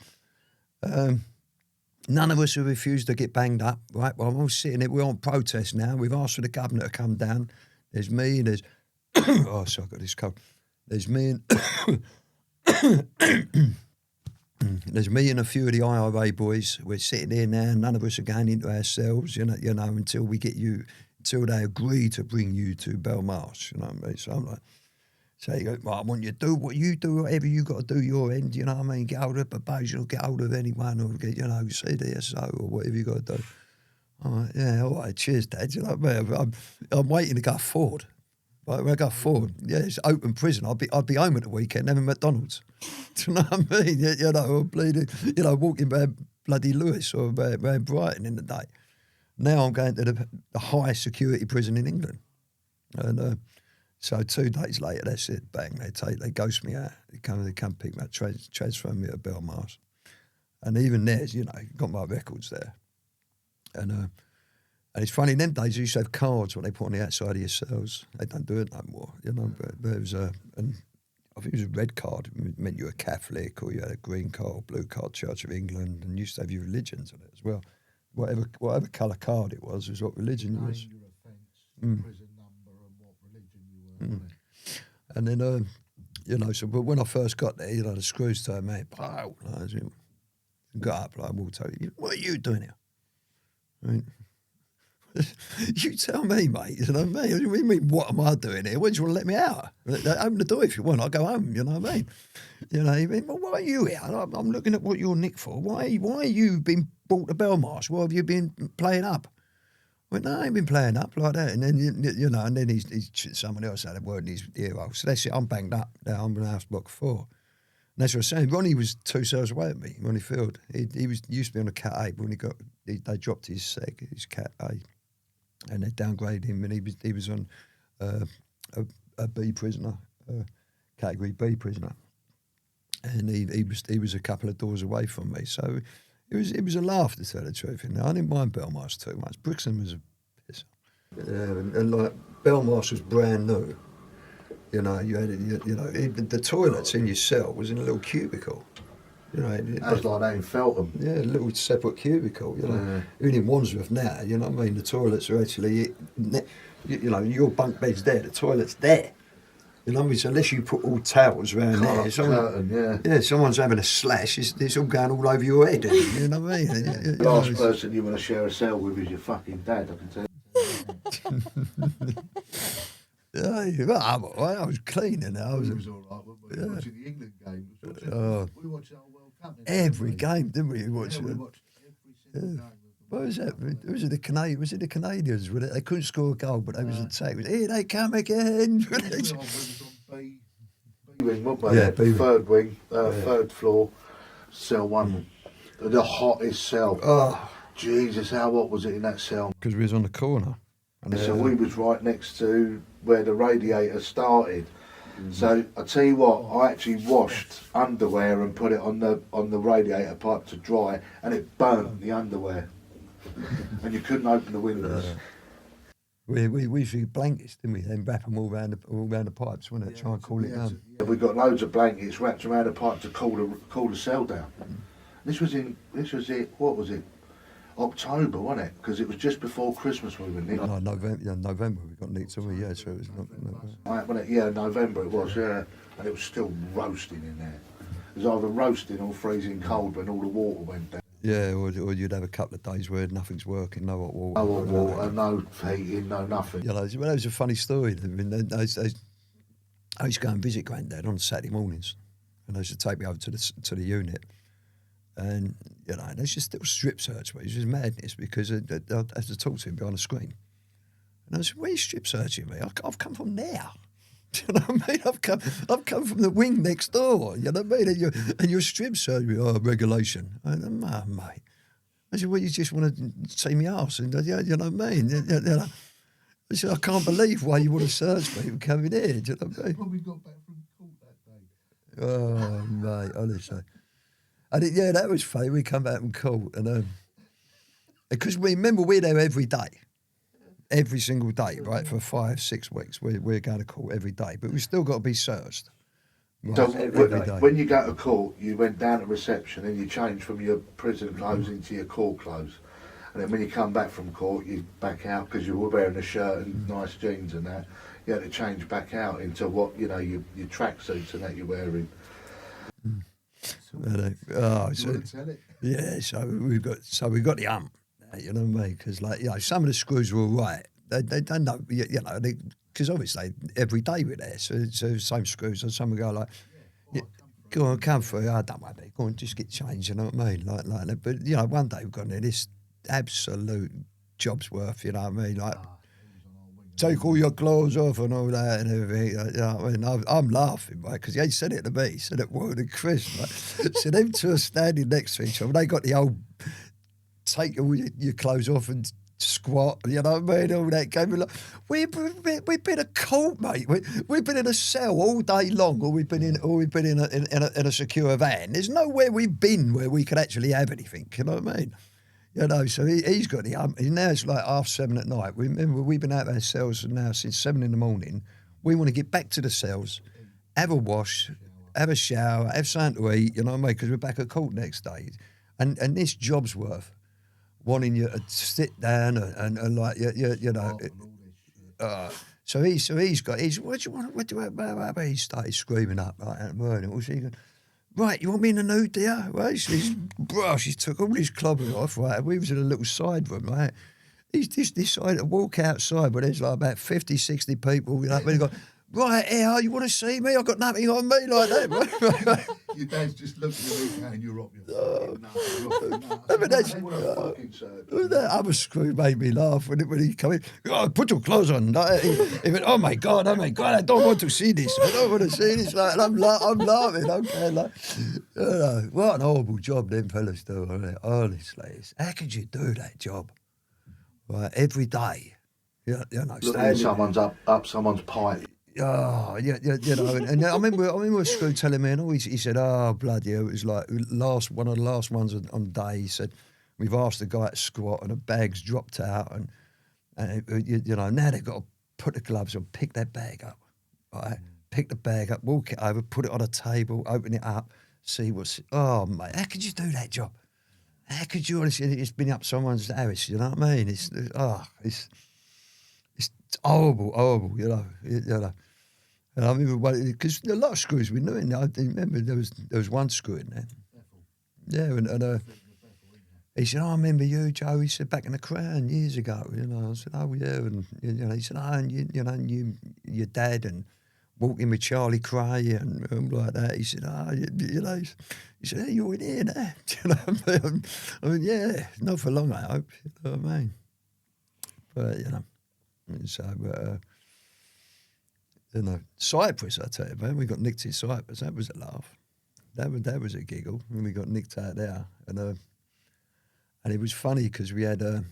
None of us have refused to get banged up, right? Well, I'm all sitting there, we're on protest now. We've asked for the governor to come down. There's me and there's, oh, sorry, I got this cold. There's me and a few of the IRA boys. We're sitting here now. None of us are going into our cells, you know, until we get you, until they agree to bring you to Belmarsh, you know what I mean? So I'm like, so you go, well, I want you to do what you do, whatever you got to do your end, you know what I mean? Get hold of a proposal, get hold of anyone, or get, you know, CDSO or whatever you got to do. I'm like, yeah, all right, cheers, Dad. You know what I mean? I'm waiting to go forward. Right, when I go forward, yeah, it's open prison. I'd be home at the weekend having McDonald's. Do you know what I mean? You know, or bleeding, you know, walking around bloody Lewis or around Brighton in the day. Now I'm going to the highest security prison in England. And so 2 days later, that's it, bang, they ghost me out. They come pick me up, transfer me to Belmarsh. And even there's, you know, got my records there. And it's funny, in them days, you used to have cards what they put on the outside of your cells. They don't do it no more, you know. But it was and I think it was a red card. It meant you were Catholic, or you had a green card, blue card, Church of England, and you used to have your religions on it as well. Whatever colour card it was what religion you was. Your offence, prison number, and what religion you were. And then, you know, so but when I first got there, you know, the screws turned me, pow, got up, like, walked over. What are you doing here? I mean, you tell me, mate. You know what I mean? What do you mean, what am I doing here? When do you want to let me out? Open the door if you want. I'll go home. You know what I mean? You know, you mean, well, why are you here? I'm looking at what you're nicked for. Why are you been brought to Belmarsh? Why have you been playing up? I went, no, I ain't been playing up like that. And then, you know, and then he's someone else had a word in his ear hole. So that's it. I'm banged up. Now I'm in house block 4. And that's what I was saying. Ronnie was 2 cells away at me, Ronnie Field. He used to be on a Cat A, but when they dropped his seg, his Cat A. And they downgraded him, and he was on a B prisoner, category B prisoner, and he was a couple of doors away from me. So it was a laugh, to tell the truth. And I didn't mind Belmarsh too much. Brixton was a piss. Yeah, and like Belmarsh was brand new. You know, you had the toilets in your cell was in a little cubicle. You know, that's like that in Feltham. Yeah, a little separate cubicle, you know. Even in Wandsworth now, you know what I mean? The toilets are actually, you know, your bunk bed's there, the toilet's there. You know what I mean? So unless you put all towels around there, someone's having a slash, it's all going all over your head, you know what I mean? The last person you want to share a cell with is your fucking dad, I can tell you. I was clean and I was all right, weren't we? Yeah. Watching the England game. We watched the whole World Cup. Every game, didn't we? We watched every single game. What was that? Was it the Canadians? They couldn't score a goal, but they was attacked. Here they come again. We was on B wing, weren't we? Yeah, B wing. Third wing, third floor, cell 1. The hottest cell. Oh, Jesus, how hot was it in that cell? because we was on the corner. And so we was right next to where the radiator started. So I tell you what, I actually washed underwear and put it on the radiator pipe to dry, and it burnt the underwear, and you couldn't open the windows. We used to get blankets, didn't we? Then wrap them all round the pipes, wouldn't it? Try and cool it down. Yeah, we got loads of blankets wrapped around the pipe to cool the cell down. This was it. What was it? October, wasn't it? Because it was just before Christmas we were nicked. No, November we got nicked, didn't we? Yeah, so it was not. Right, wasn't it? Yeah, November it was. Yeah, and it was still roasting in there. It was either roasting or freezing cold when all the water went down. Yeah, or you'd have a couple of days where nothing's working, no hot water. No hot water, no heating, no nothing. You know, that was a funny story. I mean, I used to go and visit Grandad on Saturday mornings, and they used to take me over to the unit. And, you know, they used to still strip search me. It was just madness because I had to talk to him behind the screen. And I said, where are you strip searching me? I've come from there. Do you know what I mean? I've come from the wing next door. You know what I mean? And you're strip searching me. Oh, regulation. I said, oh, mate. I said, well, you just want to see me arse. And, you know what I mean? You know, I said, I can't believe why you want to search me for coming here. Do you know what I mean? Probably got back from court that day. Oh, mate, honestly. And that was funny. We come back from court, and because we remember we're there every single day, right? For 5-6 weeks, we're going to court every day, but we've still got to be searched. Right? So every day. When you go to court, you went down to reception and you changed from your prison clothes into your court clothes, and then when you come back from court, you back out because you were wearing a shirt and nice jeans and that. You had to change back out into what your tracksuits and that you're wearing. Yeah, so we got the hump, you know what I mean? Because some of the screws were all right. They don't know, because obviously every day we're there, so same screws, and some would go like, go on, come through. Oh, don't worry about it. Go on, just get changed. You know what I mean? Like that. But one day we've got there this absolute job's worth. You know what I mean? Like. Take all your clothes off and all that and everything. You know what I mean? I'm laughing, right? Because he said it to me. He said it Warren and Chris, right? So them two are standing next to each other. They got the old take all your clothes off and squat. You know what I mean? All that game. Like, we've been a court, mate. We've been in a cell all day long, or we've been in a secure van. There's nowhere we've been where we could actually have anything. You know what I mean? You know, so he's got the now it's like 7:30 at night. Remember, we've been out of our cells now since 7 in the morning. We want to get back to the cells, have a wash, have a shower, have something to eat, you know what I mean? Because we're back at court next day. And this job's worth wanting you to sit down and like, you know. So he's got, what do you want? He started screaming up like that morning. What's he going? Right, you want me in the nude, dear? Right, she took all his clobbers off, right, and we was in a little side room, right? He's just decided to walk outside, but there's like about 50, 60 people, you know, and he go, right, here, you want to see me? I've got nothing on me like that, right? Your dad's just looking at me and you're up. That other screw made me laugh when he came in. Oh, put your clothes on. He went, oh my God, I don't want to see this. I don't want to see this. Like, I'm laughing. Okay, like, what an horrible job them fellas do. Honestly, how could you do that job? Right, every day. You know, someone's up someone's pipe. Oh, yeah, you know, and I remember Screw telling me, and he said, oh, bloody hell, it was like one of the last ones on the day. He said, we've asked the guy to squat and the bag's dropped out, and you know, now they've got to put the gloves on, pick that bag up, right? Pick the bag up, walk it over, put it on a table, open it up, see what's, oh, mate, how could you do that job? How could you honestly, it's been up someone's house, you know what I mean? It's horrible, you know. And I remember, because a lot of screws we knew in there. I remember there was one screw in there. Yeah, and he said, oh, I remember you, Joe. He said, back in the Crown years ago, you know. I said, oh, yeah. And, you know, he said, oh, and your dad, and walking with Charlie Cray and like that. He said, oh, you know, he said, hey, you're in here now. You know what I mean? I mean, yeah, not for long, I hope. You know what I mean? But, you know, so, you know, Cyprus, I tell you, man, we got nicked in Cyprus. That was a laugh. That was a giggle when we got nicked out there. And it was funny because we had a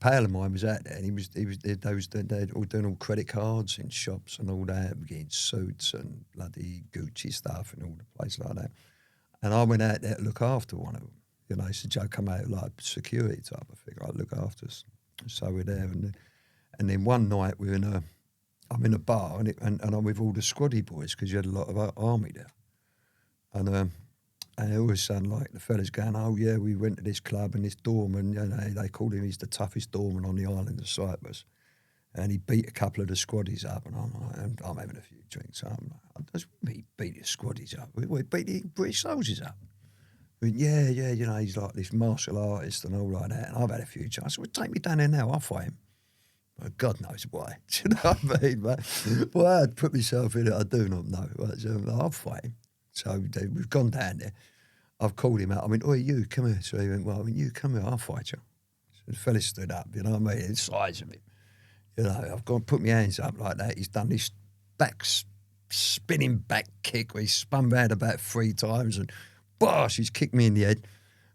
pal of mine was out there, and they all doing all credit cards in shops and all that, getting suits and bloody Gucci stuff and all the place like that. And I went out there to look after one of them. You know, so Joe come out like security type of figure. I look after us. So we're there, and then one night I'm in a bar, and I'm with all the squaddy boys because you had a lot of army there, and all of a sudden, like, the fellas going, oh yeah, we went to this club and this doorman, you know, they called him, he's the toughest doorman on the island of Cyprus. And he beat a couple of the squaddies up, and I'm like, I'm having a few drinks. I'm like, does he beat the squaddies up? We beat the British soldiers up. I mean, yeah, you know, he's like this martial artist and all like that. And I've had a few drinks. I said, well, take me down there now, I'll fight him. Well, God knows why. Do you know what I mean? Well, I'd put myself in it, I do not know. Right? So I'll fight him. So we've gone down there. I've called him out. I mean, oi, you, come here. So he went, well, I mean, you come here, I'll fight you. So the fella stood up, you know what I mean? The size of him. You know, I've gone put my hands up like that. He's done this spinning back kick where he's spun round about 3 times and bosh, he's kicked me in the head.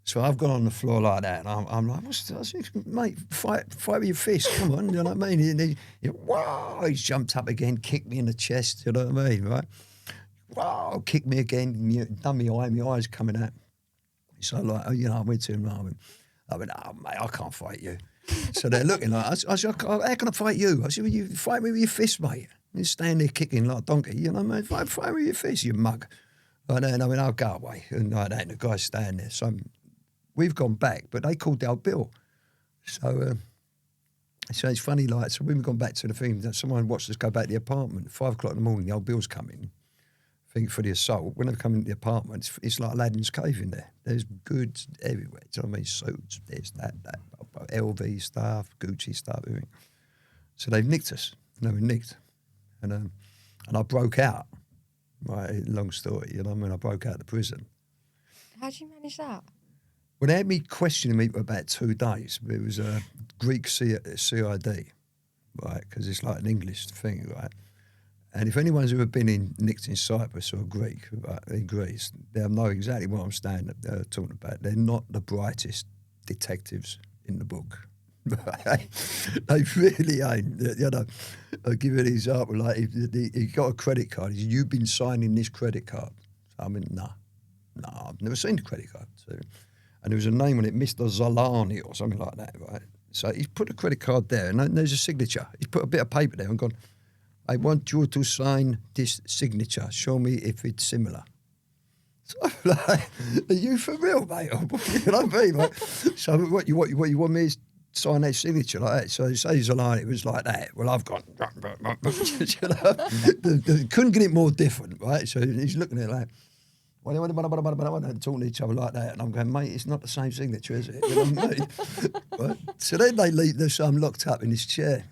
So I've gone on the floor like that, and I'm like, what's this? Mate, fight with your fist, come on, you know what I mean? And wow, he's jumped up again, kicked me in the chest, you know what I mean, right? Wow, kicked me again, done my eyes coming out. So like, you know, I went to him, I went, oh mate, I can't fight you. So they're looking like, I said, how can I fight you? I said, well, you fight me with your fist, mate. You stand there kicking like a donkey, you know what I mean? Fight me with your fist, you mug. And then I went, I'll go away. And like that, and the guy's standing there. So we've gone back, but they called the old bill. So it's funny, like, so when we've gone back to the thing, someone watched us go back to the apartment. At 5 o'clock in the morning, the old bill's coming. Think for the assault. When they come into the apartment, it's like Aladdin's cave in there. There's goods everywhere. Do you know what I mean? Suits, this, that, LV stuff, Gucci stuff, everything. So they've nicked us. You know, we nicked. And I broke out. Right, long story, you know what I mean? I broke out of prison. How did you manage that? Well, they had me questioning me for about 2 days. It was a Greek CID, right? Because it's like an English thing, right? And if anyone's ever been nicked in Cyprus or Greek, right, in Greece, they'll know exactly what I'm talking about. They're not the brightest detectives in the book. Right? They really ain't. You know, I'll give you an example. Like, he got a credit card. He said, you've been signing this credit card. So I mean, no, I've never seen the credit card. So, and there was a name on it, Mr. Zolani or something like that, right? So he's put a credit card there, and there's a signature. He's put a bit of paper there and gone, I want you to sign this signature. Show me if it's similar. So I'm like, are you for real, mate? You know what I mean? Like, so what you want me is sign that signature like that. So he says a line, it was like that. Well, I've gone, you know, couldn't get it more different, right? So he's looking at it like, talking to each other like that, and I'm going, mate, it's not the same signature, is it? You know what I mean? Right? So then I'm locked up in this chair,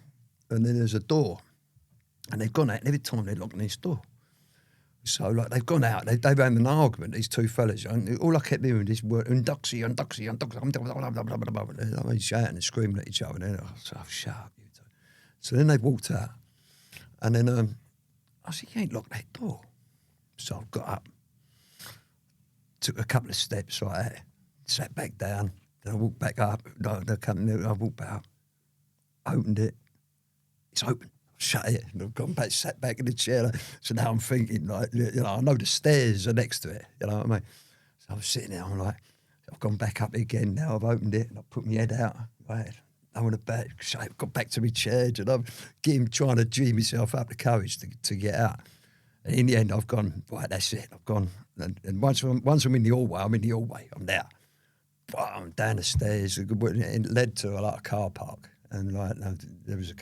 and then there's a door, and they've gone out, and every time they're locking this door. So, like, they've gone out, they've had an argument, these 2 fellas, and all I kept hearing this word, unduxy, I mean, shouting and screaming at each other, and then I said, oh, shut up, you two. So then they walked out, and then I said, you ain't locked that door. So I got up, took a couple of steps like that, sat back down, then I walked back up, I walked back up, opened it, it's open. Shut it, and I've gone back, sat back in the chair. So now I'm thinking, like, you know, I know the stairs are next to it, you know what I mean? So I'm sitting there, I'm like, I've gone back up again now, I've opened it, and I put my head out, right? I went back, got back to my chair, and I'm trying to G myself up the courage to get out. And in the end, I've gone, right, that's it, I've gone. And once I'm in the hallway, I'm there. I'm down the stairs, it led to a car park. And like there was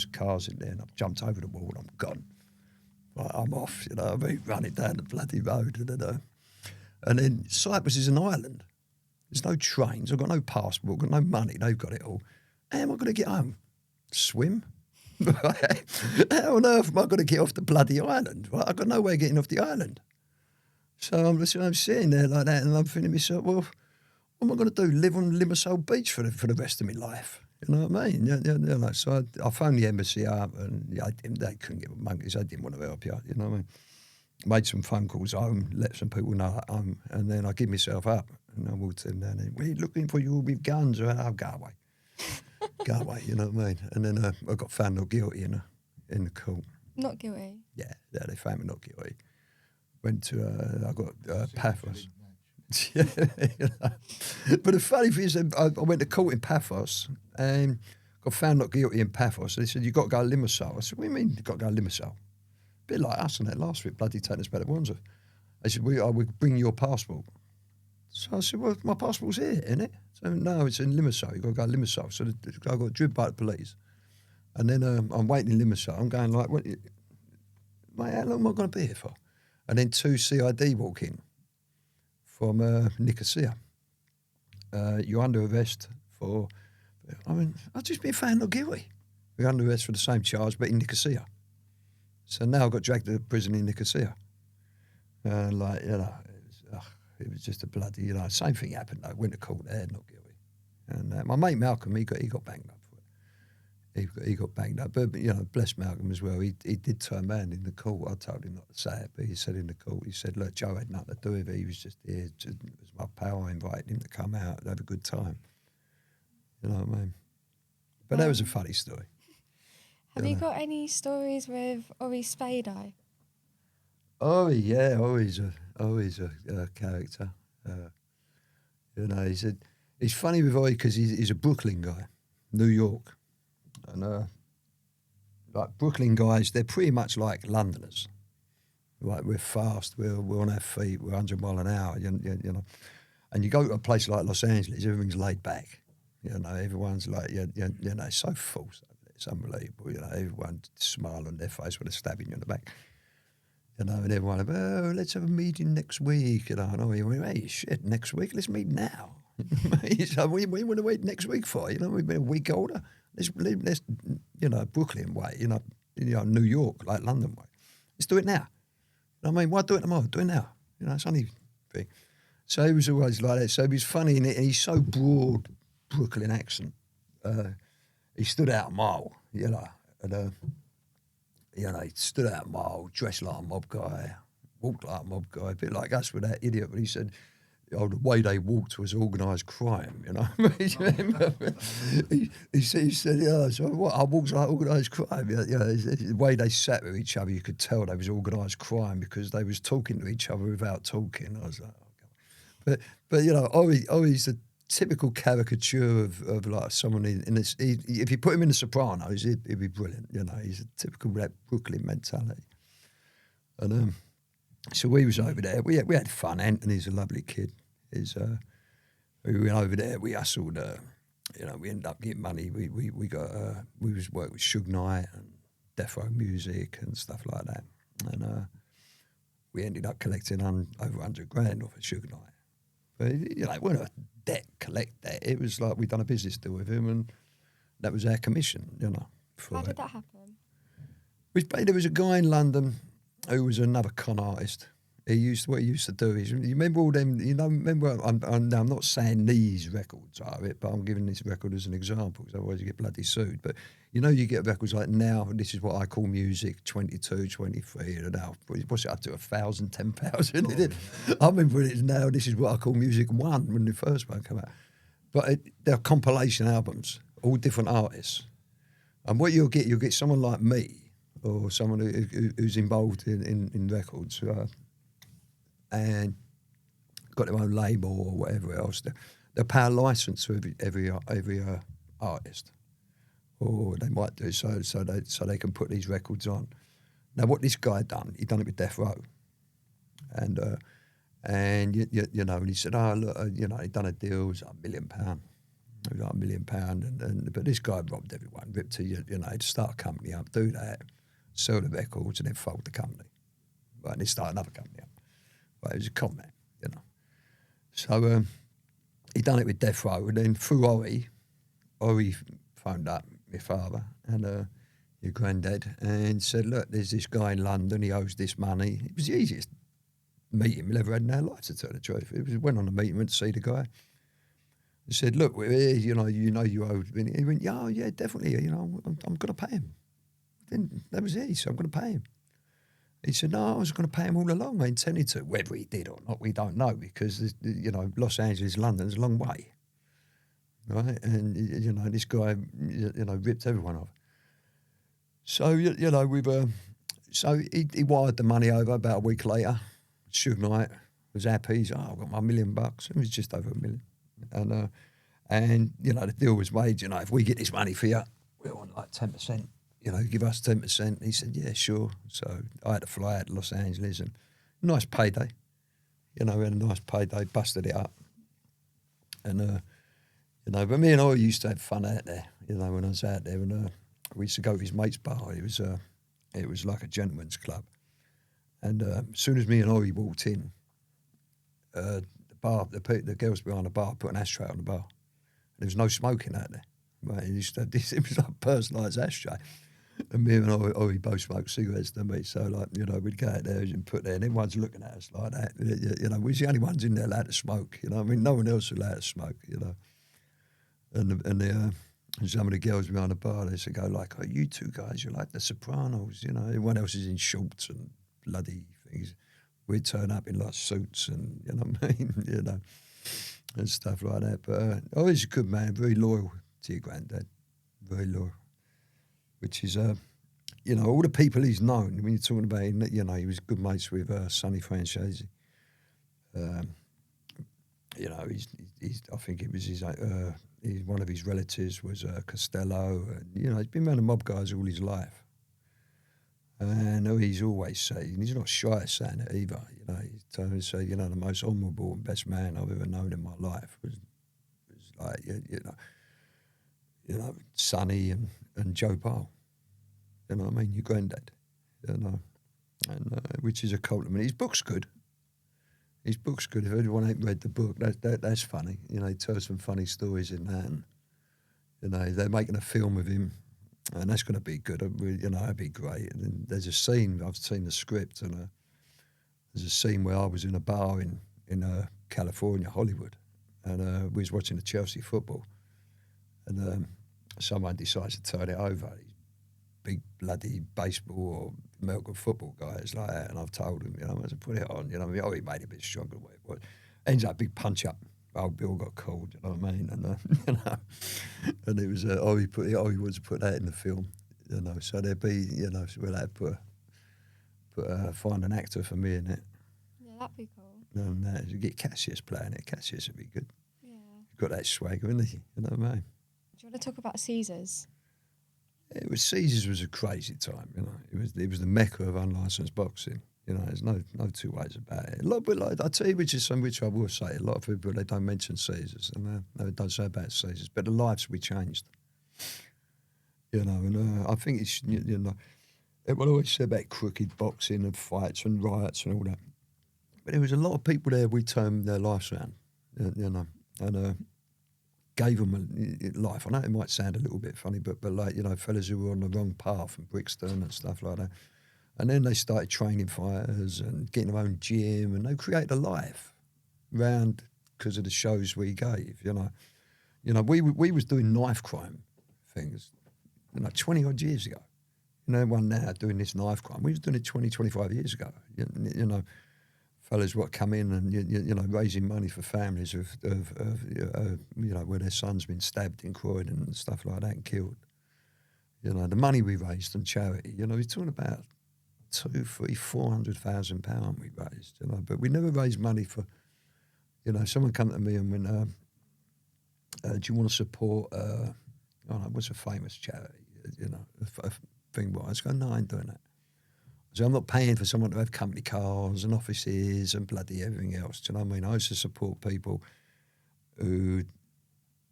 cars in there, and I've jumped over the wall, and I'm gone. Like, I'm off, you know what I mean, running down the bloody road, and then Cyprus is an island. There's no trains. I've got no passport. I've got no money. They've got it all. How am I going to get home? Swim? How on earth am I going to get off the bloody island? I've got no way of getting off the island. So I'm sitting there like that, and I'm thinking to myself, well, what am I going to do? Live on Limassol Beach for the rest of my life? You know what I mean? Yeah, like, so I phoned the embassy up, and they couldn't give a monkeys. They didn't want to help you. You know what I mean? Made some phone calls home, let some people know at home, and then I give myself up, and I walked in there, and we're looking for you with guns. I'll go away, go away. You know what I mean? And then I got found not guilty in the court. Not guilty. Yeah, they found me not guilty. Went to I got Paphos. Yeah, you know. But the funny thing is, I went to court in Paphos, and got found not guilty in Paphos. They said, you've got to go to Limassol. I said, what do you mean you've got to go to Limassol? Bit like us and that last week, bloody taking us back to Wandsworth. They said, we bring your passport. So I said, well, my passport's here, isn't it? So, no, it's in Limassol. You've got to go to Limassol. So I got driven by the police. And then I'm waiting in Limassol. I'm going like, mate, how long am I going to be here for? And then 2 CID walk in from Nicosia. You're under arrest for, I've just been found not guilty. We're under arrest for the same charge, but in Nicosia. So now I got dragged to prison in Nicosia. It was just a bloody, same thing happened. I went to court there, not guilty. And my mate Malcolm, he got banged up for it. He got banged up, but bless Malcolm as well. He did turn around in the court. I told him not to say it, but he said in the court, he said, look, Joe had nothing to do with it. He was just here. It was my pal. I invited him to come out and have a good time. You know what I mean? But that was a funny story. Have you got any stories with Ori Spado? Oh yeah, always a character. He's funny with Oi because he's a Brooklyn guy, New York, and like Brooklyn guys, they're pretty much like Londoners. Like we're fast, we're on our feet, we're 100 mile an hour, you know. And you go to a place like Los Angeles, everything's laid back. Everyone's like, it's so false. It's unbelievable. Everyone smile on their face when they're stabbing you in the back. And everyone, let's have a meeting next week. And you went, hey, shit, next week? Let's meet now. So what do you want to wait next week for? We've been a week older. Let's Brooklyn way, New York, like London way. Let's do it now. Why do it tomorrow? Do it now. It's only thing. So he was always like that. So he was funny in it, and he's so broad, Brooklyn accent. He stood out a mile, and he stood out a mile, dressed like a mob guy, walked like a mob guy, a bit like us with that idiot. But he said, the way they walked was organised crime, he said, so what? I walked like organised crime. The way they sat with each other, you could tell they was organised crime because they was talking to each other without talking. I was like, oh, God. But Ori's a typical caricature of like someone in this. If you put him in The Sopranos, he'd be brilliant. He's a typical Brooklyn mentality. And so we was over there. We had fun. Anthony's a lovely kid. We went over there. We hustled. We ended up getting money. We was working with Suge Knight and Death Row Music and stuff like that. And we ended up collecting over $100,000 off of Suge Knight. But it wasn't a debt collect debt. It was like we'd done a business deal with him, and that was our commission. How did that happen? There was a guy in London who was another con artist. What he used to do is, you remember all them, I'm not saying these records are it, but I'm giving this record as an example, because otherwise you get bloody sued. But you get records like Now, this is what I call music, 22, 23, and now, what's it up to, 1,000, 10,000? I remember when it's Now, this is what I call music 1, when the first one came out. But they're compilation albums, all different artists. And what you'll get someone like me, or someone who's involved in records, and got their own label or whatever else. They'll pay a license to every artist, or they might do so they can put these records on. Now, what this guy done, he done it with Death Row, and he said, oh look, he done a deal, it was like £1 million. It was like £1 million, but this guy robbed everyone, ripped to he'd start a company up, do that, sell the records, and then fold the company, right? And then start another company up. Right, it was a con man, So he done it with Death Row, and then through Ori phoned up my father and your granddad and said, look, there's this guy in London, he owes this money. It was the easiest meeting we'll ever had in our life, to tell the truth. Went on a meeting, went to see the guy. He said, look, we're here, you owe me. He went, yeah, definitely, I'm going to pay him. Then that was it, he said, I'm going to pay him. He said, no, I was going to pay him all along. I intended to. Whether he did or not, we don't know, because, Los Angeles, London's a long way. Right? And, this guy, ripped everyone off. So, so he wired the money over about a week later. Suge Knight was happy. He's, I've got my $1 million. It was just over $1 million. And the deal was made, if we get this money for you, like 10%, you know, give us 10%. He said, yeah, sure. So I had to fly out to Los Angeles and nice payday. You know, we had a nice payday, busted it up. And, you know, but me and I used to have fun out there, you know, when I was out there. And we used to go to his mate's bar. It was like a gentleman's club. And as soon as me and Ori walked in, the girls behind the bar put an ashtray on the bar. There was no smoking out there. Right? It was like a personalised ashtray. And me and Ori both smoked cigarettes, didn't we? So, like, you know, we'd go out there and put there, and everyone's looking at us like that. You know, we're the only ones in there allowed to smoke, you know. I mean, no one else allowed to smoke, you know. And some of the girls behind the bar, they used to go like, oh, you two guys, you're like the Sopranos, you know. Everyone else is in shorts and bloody things. We'd turn up in like suits and, you know what I mean, you know, and stuff like that. But always a good man, very loyal to your granddad, very loyal. Which is, you know, all the people he's known, when you're talking about him, you know, he was good mates with Sonny Francese. You know, he's I think it was one of his relatives was Costello. You know, he's been around the mob guys all his life. And he's always saying, he's not shy of saying it either. You know, he's telling me, say, you know, the most honourable and best man I've ever known in my life was like, you know, Sonny and Joe Pyle. You know what I mean? Your granddad. You know, and which is a compliment. His book's good. His book's good. If anyone ain't read the book, that's funny. You know, he tells some funny stories in that. And, you know, they're making a film of him, and that's going to be good. You know, that'd be great. And then there's a scene, I've seen the script, and there's a scene where I was in a bar in California, Hollywood, and we was watching the Chelsea football, and someone decides to turn it over. These big bloody baseball or American football guys like that, and I've told him, you know, I said, put it on, you know what I mean? Oh, he made it a bit stronger than what it was. Ends up big punch up. Old Bill got called, you know what I mean? And you know, and it was he wanted to put that in the film, you know. So there'd be, you know, so we'll have to find an actor for me in it. Yeah, that'd be cool. And you get Cassius playing it. Cassius would be good. Yeah. He's got that swagger, isn't he? You know what I mean? Do you want to talk about Caesars? It was Caesars was a crazy time, you know. It was the mecca of unlicensed boxing. You know, there's no two ways about it. A lot, but like I tell you, which is something which I will say, a lot of people they don't mention Caesars, and they don't say about Caesars, but the lives we changed. You know, and I think it's you know, everyone always said about crooked boxing and fights and riots and all that, but there was a lot of people there we turned their lives around, you know, and gave them a life. I know it might sound a little bit funny, but like, you know, fellas who were on the wrong path and Brixton and stuff like that. And then they started training fighters and getting their own gym, and they created a life round because of the shows we gave, you know. You know, we was doing knife crime things, you know, 20 odd years ago. You know, everyone now doing this knife crime. We was doing it 20, 25 years ago. You know, fellas what come in and, you know, raising money for families of you know, where their son's been stabbed in Croydon and stuff like that and killed. You know, the money we raised on charity, you know, we're talking about £400,000 we raised, you know, but we never raised money for, you know, someone come to me and went, do you want to support, I don't know, what's a famous charity, you know, a thing wise? I go, no, I ain't doing that. So I'm not paying for someone to have company cars and offices and bloody everything else, do you know what I mean? I used to support people who,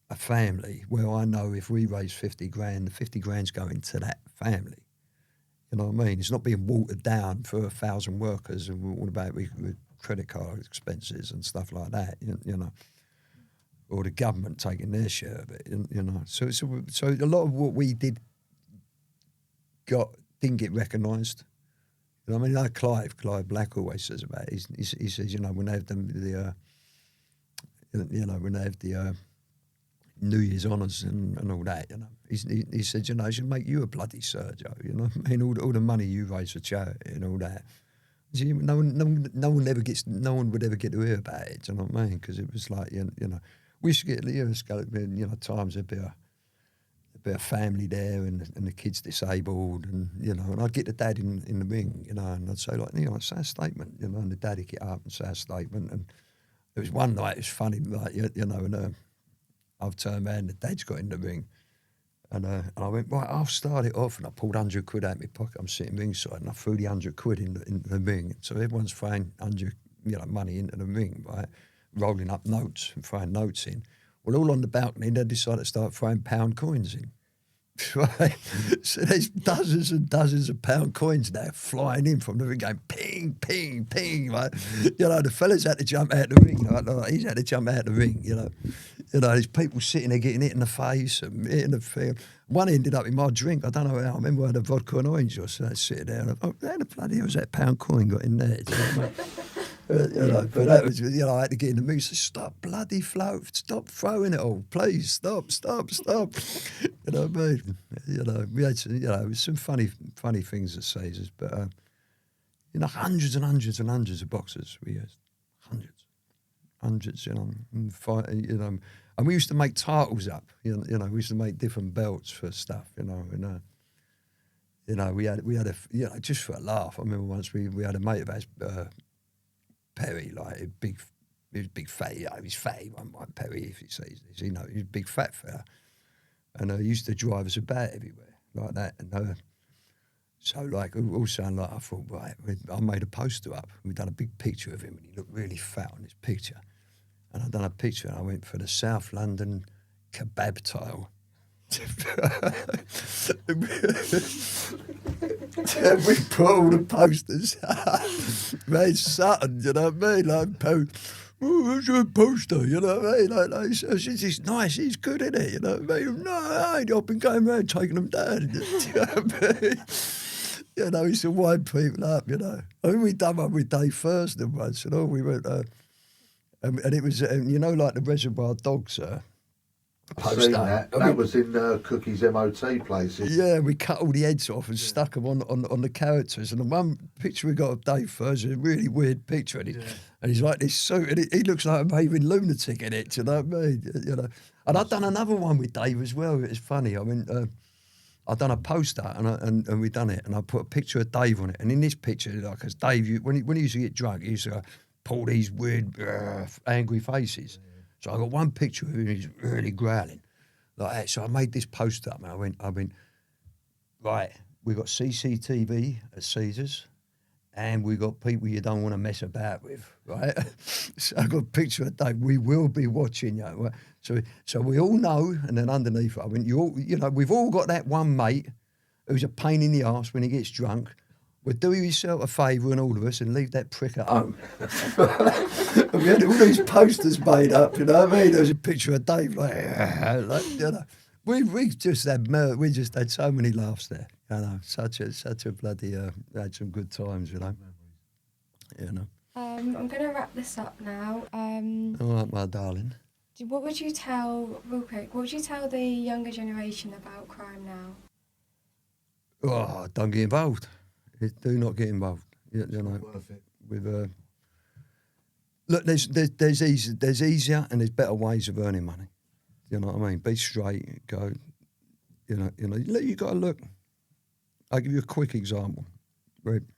a family, where I know if we raise 50 grand, the 50 grand's going to that family. You know what I mean? It's not being watered down for 1,000 workers and all about with credit card expenses and stuff like that, you know, or the government taking their share of it, you know. So a lot of what we did didn't get recognised. You know what I mean? Like Clive Black always says about it. He says, you know, when they have the New Year's honours and all that, you know. He said, you know, it should make you a bloody Sergio, you know. I mean, all the money you raise for charity and all that. See, no one would ever get to hear about it. Do you know what I mean? Because it was like, you know, we used to get years ago, you know, times there'd be a family there and the kid's disabled, and you know, and I'd get the dad in the ring, you know, and I'd say like, you know, say a statement, you know, and the dad'd get up and say a statement, and there was one night it was funny, like you know, and I've turned around, the dad's got in the ring, And I went, right, I'll start it off. And I pulled 100 quid out of my pocket. I'm sitting ringside and I threw the 100 quid into the ring. So everyone's throwing 100, money into the ring, right? Rolling up notes and throwing notes in. Well, all on the balcony, they decided to start throwing pound coins in. Right? So there's dozens and dozens of pound coins now flying in from the ring going ping, ping, ping. Right? The fellas had to jump out the ring. Like, he's had to jump out the ring, there's people sitting there getting hit in the face and hitting the thing. One ended up in my drink. I don't know how. I remember I had a vodka and orange or so sitting there. And how the bloody hell was that pound coin got in there? But that was, I had to get in the mood. So stop bloody float, stop throwing it all, please, stop. You know what I mean? We had some, it was some funny things at Caesars, but hundreds and hundreds and hundreds of boxes we used, hundreds, and fight, and we used to make titles up, we used to make different belts for stuff, and we had a, just for a laugh. I remember once we had a mate of ours. Perry, like he was big fat. He was fat. He wasn't like Perry if he says this. He was a big fat fella, and he used to drive us about everywhere like that. And so, like, also, like, I thought, right, I made a poster up. We done a big picture of him, and he looked really fat on this picture. And I done a picture, and I went for the South London kebab tile. We put all the posters. Made Sutton, you know what I mean? Like, what's your poster? You know what I mean? Like it's nice, he's good in it, you know what I mean? No, I ain't. I've been going around taking them down. You know what I mean? He used to wind people up, I mean, we done one with Dave Thurston once, we went, and it was, like the Reservoir Dogs, I've seen that. That was in Cookie's MOT places. Yeah, we cut all the heads off and stuck them on the characters. And the one picture we got of Dave first is a really weird picture. And, he's like this suit, and he looks like a raving lunatic in it, you know what I mean? And I've done another one with Dave as well. It's funny. I mean, I've done a poster and we done it, and I put a picture of Dave on it. And in this picture, like, as Dave, when he used to get drunk, he used to pull these weird, angry faces. So I got one picture of him, he's really growling like that. So I made this poster up, and I went, right, we got CCTV at Caesars, and we got people you don't want to mess about with, right? So I got a picture of Dave. We will be watching you. Right? So we all know, and then underneath, I went, we've all got that one mate who's a pain in the arse when he gets drunk. Well, do yourself a favour and all of us and leave that prick at home. And we had all these posters made up, you know what I mean? There was a picture of Dave we just had so many laughs there, such a bloody, had some good times, I'm going to wrap this up now. All right, my darling. What would you tell, real quick, what would you tell the younger generation about crime now? Oh, don't get involved. Do not get involved. It's not worth it. With look, there's easier and there's better ways of earning money. You know what I mean? Be straight, go. You got to look. I'll give you a quick example. With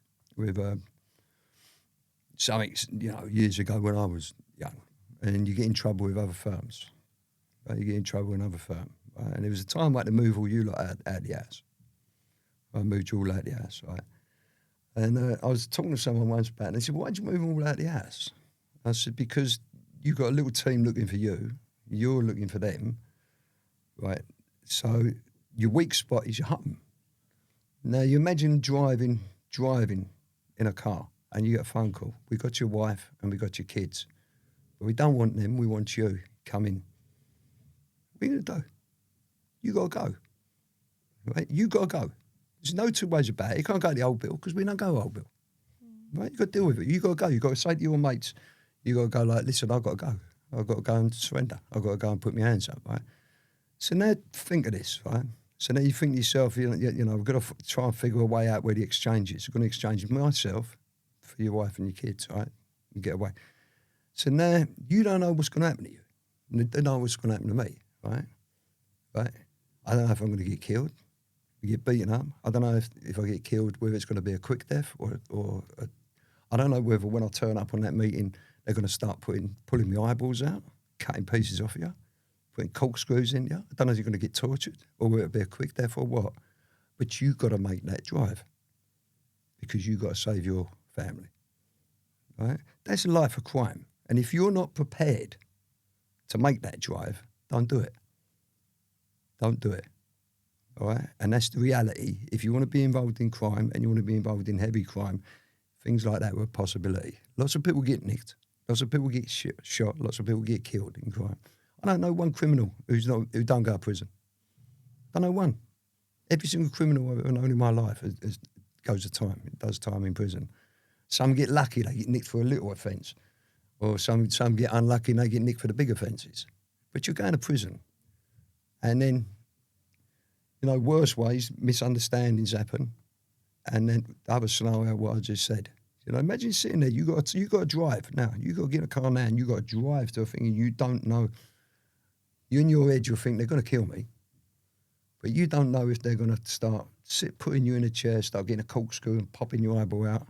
something, years ago when I was young, and you get in trouble with other firms. Right? You get in trouble with another firm, right? And there was a time I had to move all you lot out the house. I moved you all out the house, right? And I was talking to someone once about it, and they said, why'd you move all out the house? I said, because you've got a little team looking for you, you're looking for them, right? So your weak spot is your home. Now, you imagine driving in a car, and you get a phone call. We got your wife and we got your kids. But we don't want them, we want you. Come in. What are you going to do? You got to go. Right? You got to go. There's no two ways about it. You can't go to the old bill because we don't go old bill. Right? You got to deal with it. You got to go. You got to say to your mates, you got to go like, listen, I've got to go. I've got to go and surrender. I've got to go and put my hands up, right? So now think of this, right? So now you think to yourself, we've got to try and figure a way out where the exchange is. We're going to exchange myself for your wife and your kids, right? You get away. So now you don't know what's going to happen to you. And they don't know what's going to happen to me, right? Right? I don't know if I'm going to get killed. Get beaten up. I don't know if I get killed, whether it's going to be a quick death I don't know whether when I turn up on that meeting, they're going to start pulling my eyeballs out, cutting pieces off you, putting corkscrews in you. I don't know if you're going to get tortured or it'll be a quick death or what. But you've got to make that drive because you've got to save your family, right? That's a life of crime. And if you're not prepared to make that drive, don't do it. Don't do it, all right? And that's the reality. If you want to be involved in crime and you want to be involved in heavy crime, things like that were a possibility. Lots of people get nicked. Lots of people get shot. Lots of people get killed in crime. I don't know one criminal who don't go to prison. I don't know one. Every single criminal I've ever known in my life goes to time. It does time in prison. Some get lucky, they get nicked for a little offence. Or some get unlucky and they get nicked for the big offences. But you're going to prison. And then, worse ways, misunderstandings happen. And then the other scenario, what I just said. Imagine sitting there, you got to drive now. You got to get in a car now and you got to drive to a thing and you don't know. You in your head, you'll think they're going to kill me. But you don't know if they're going to putting you in a chair, start getting a corkscrew and popping your eyeball out,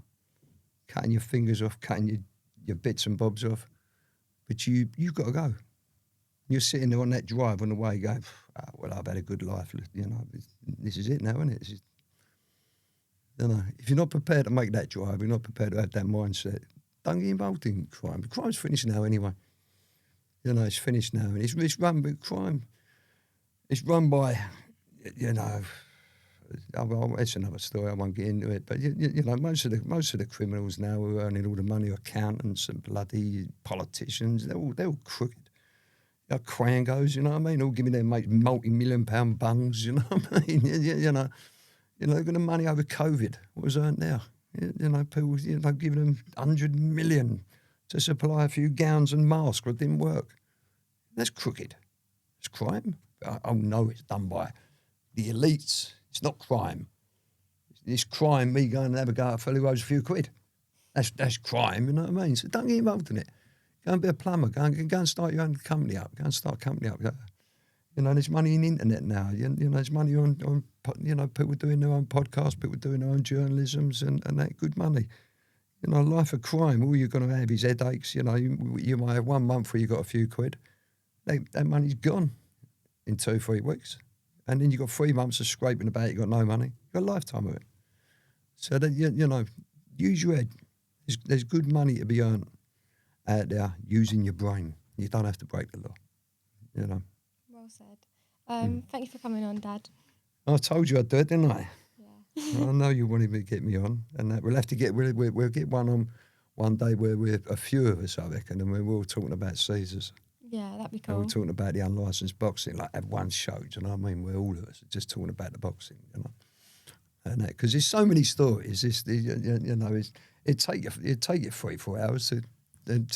cutting your fingers off, cutting your bits and bobs off. But you've got to go. You're sitting there on that drive on the way going, well, I've had a good life. This is it now, isn't it? If you're not prepared to make that drive, you're not prepared to have that mindset, don't get involved in crime. Crime's finished now anyway. It's finished now. And it's run by crime. It's run by, it's another story, I won't get into it. But, most of the criminals now who are earning all the money are accountants and bloody politicians. They're all crooked. Quangos, you know what I mean? All giving their mates multi-million-pound bungs, you know what I mean? Look at the money over COVID. What was earned there? People, giving them 100 million to supply a few gowns and masks, but it didn't work. That's crooked. It's crime. Oh no, it's done by the elites. It's not crime. It's crime, me going and have a go at a fellow who owes a few quid. That's crime, you know what I mean? So don't get involved in it. Go and be a plumber. Go and start your own company up. Go and start a company up. There's money in the internet now. There's money on people doing their own podcasts, people doing their own journalisms, and that good money. Life of crime, all you're going to have is headaches. You might have 1 month where you got a few quid. That money's gone in 2-3 weeks. And then you've got 3 months of scraping about, you've got no money. You've got a lifetime of it. So, that use your head. There's good money to be earned out there using your brain. You don't have to break the law, Well said. Thank you for coming on, Dad. I told you I'd do it, didn't I? Yeah. I know you wanted me to get me on, and that we'll have to we'll get one on one day where we're a few of us, I reckon, and we're all talking about Caesars. Yeah, that'd be And cool. we're talking about the unlicensed boxing, like have one show, do you know what I mean? Where all of us are just talking about the boxing, and that because there's so many stories. It'd take you 3-4 hours to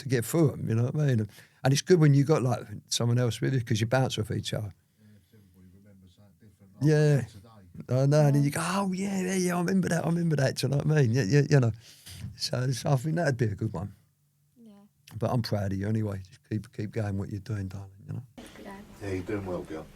get through them, you know what I mean? And it's good when you got like someone else with you because you bounce off each other. Yeah. I know, and then you go, oh yeah, I remember that, do you know what I mean? Yeah. So I think that'd be a good one. Yeah. But I'm proud of you anyway. Just keep going what you're doing, darling, Thank you, Dad. Yeah, you're doing well, girl.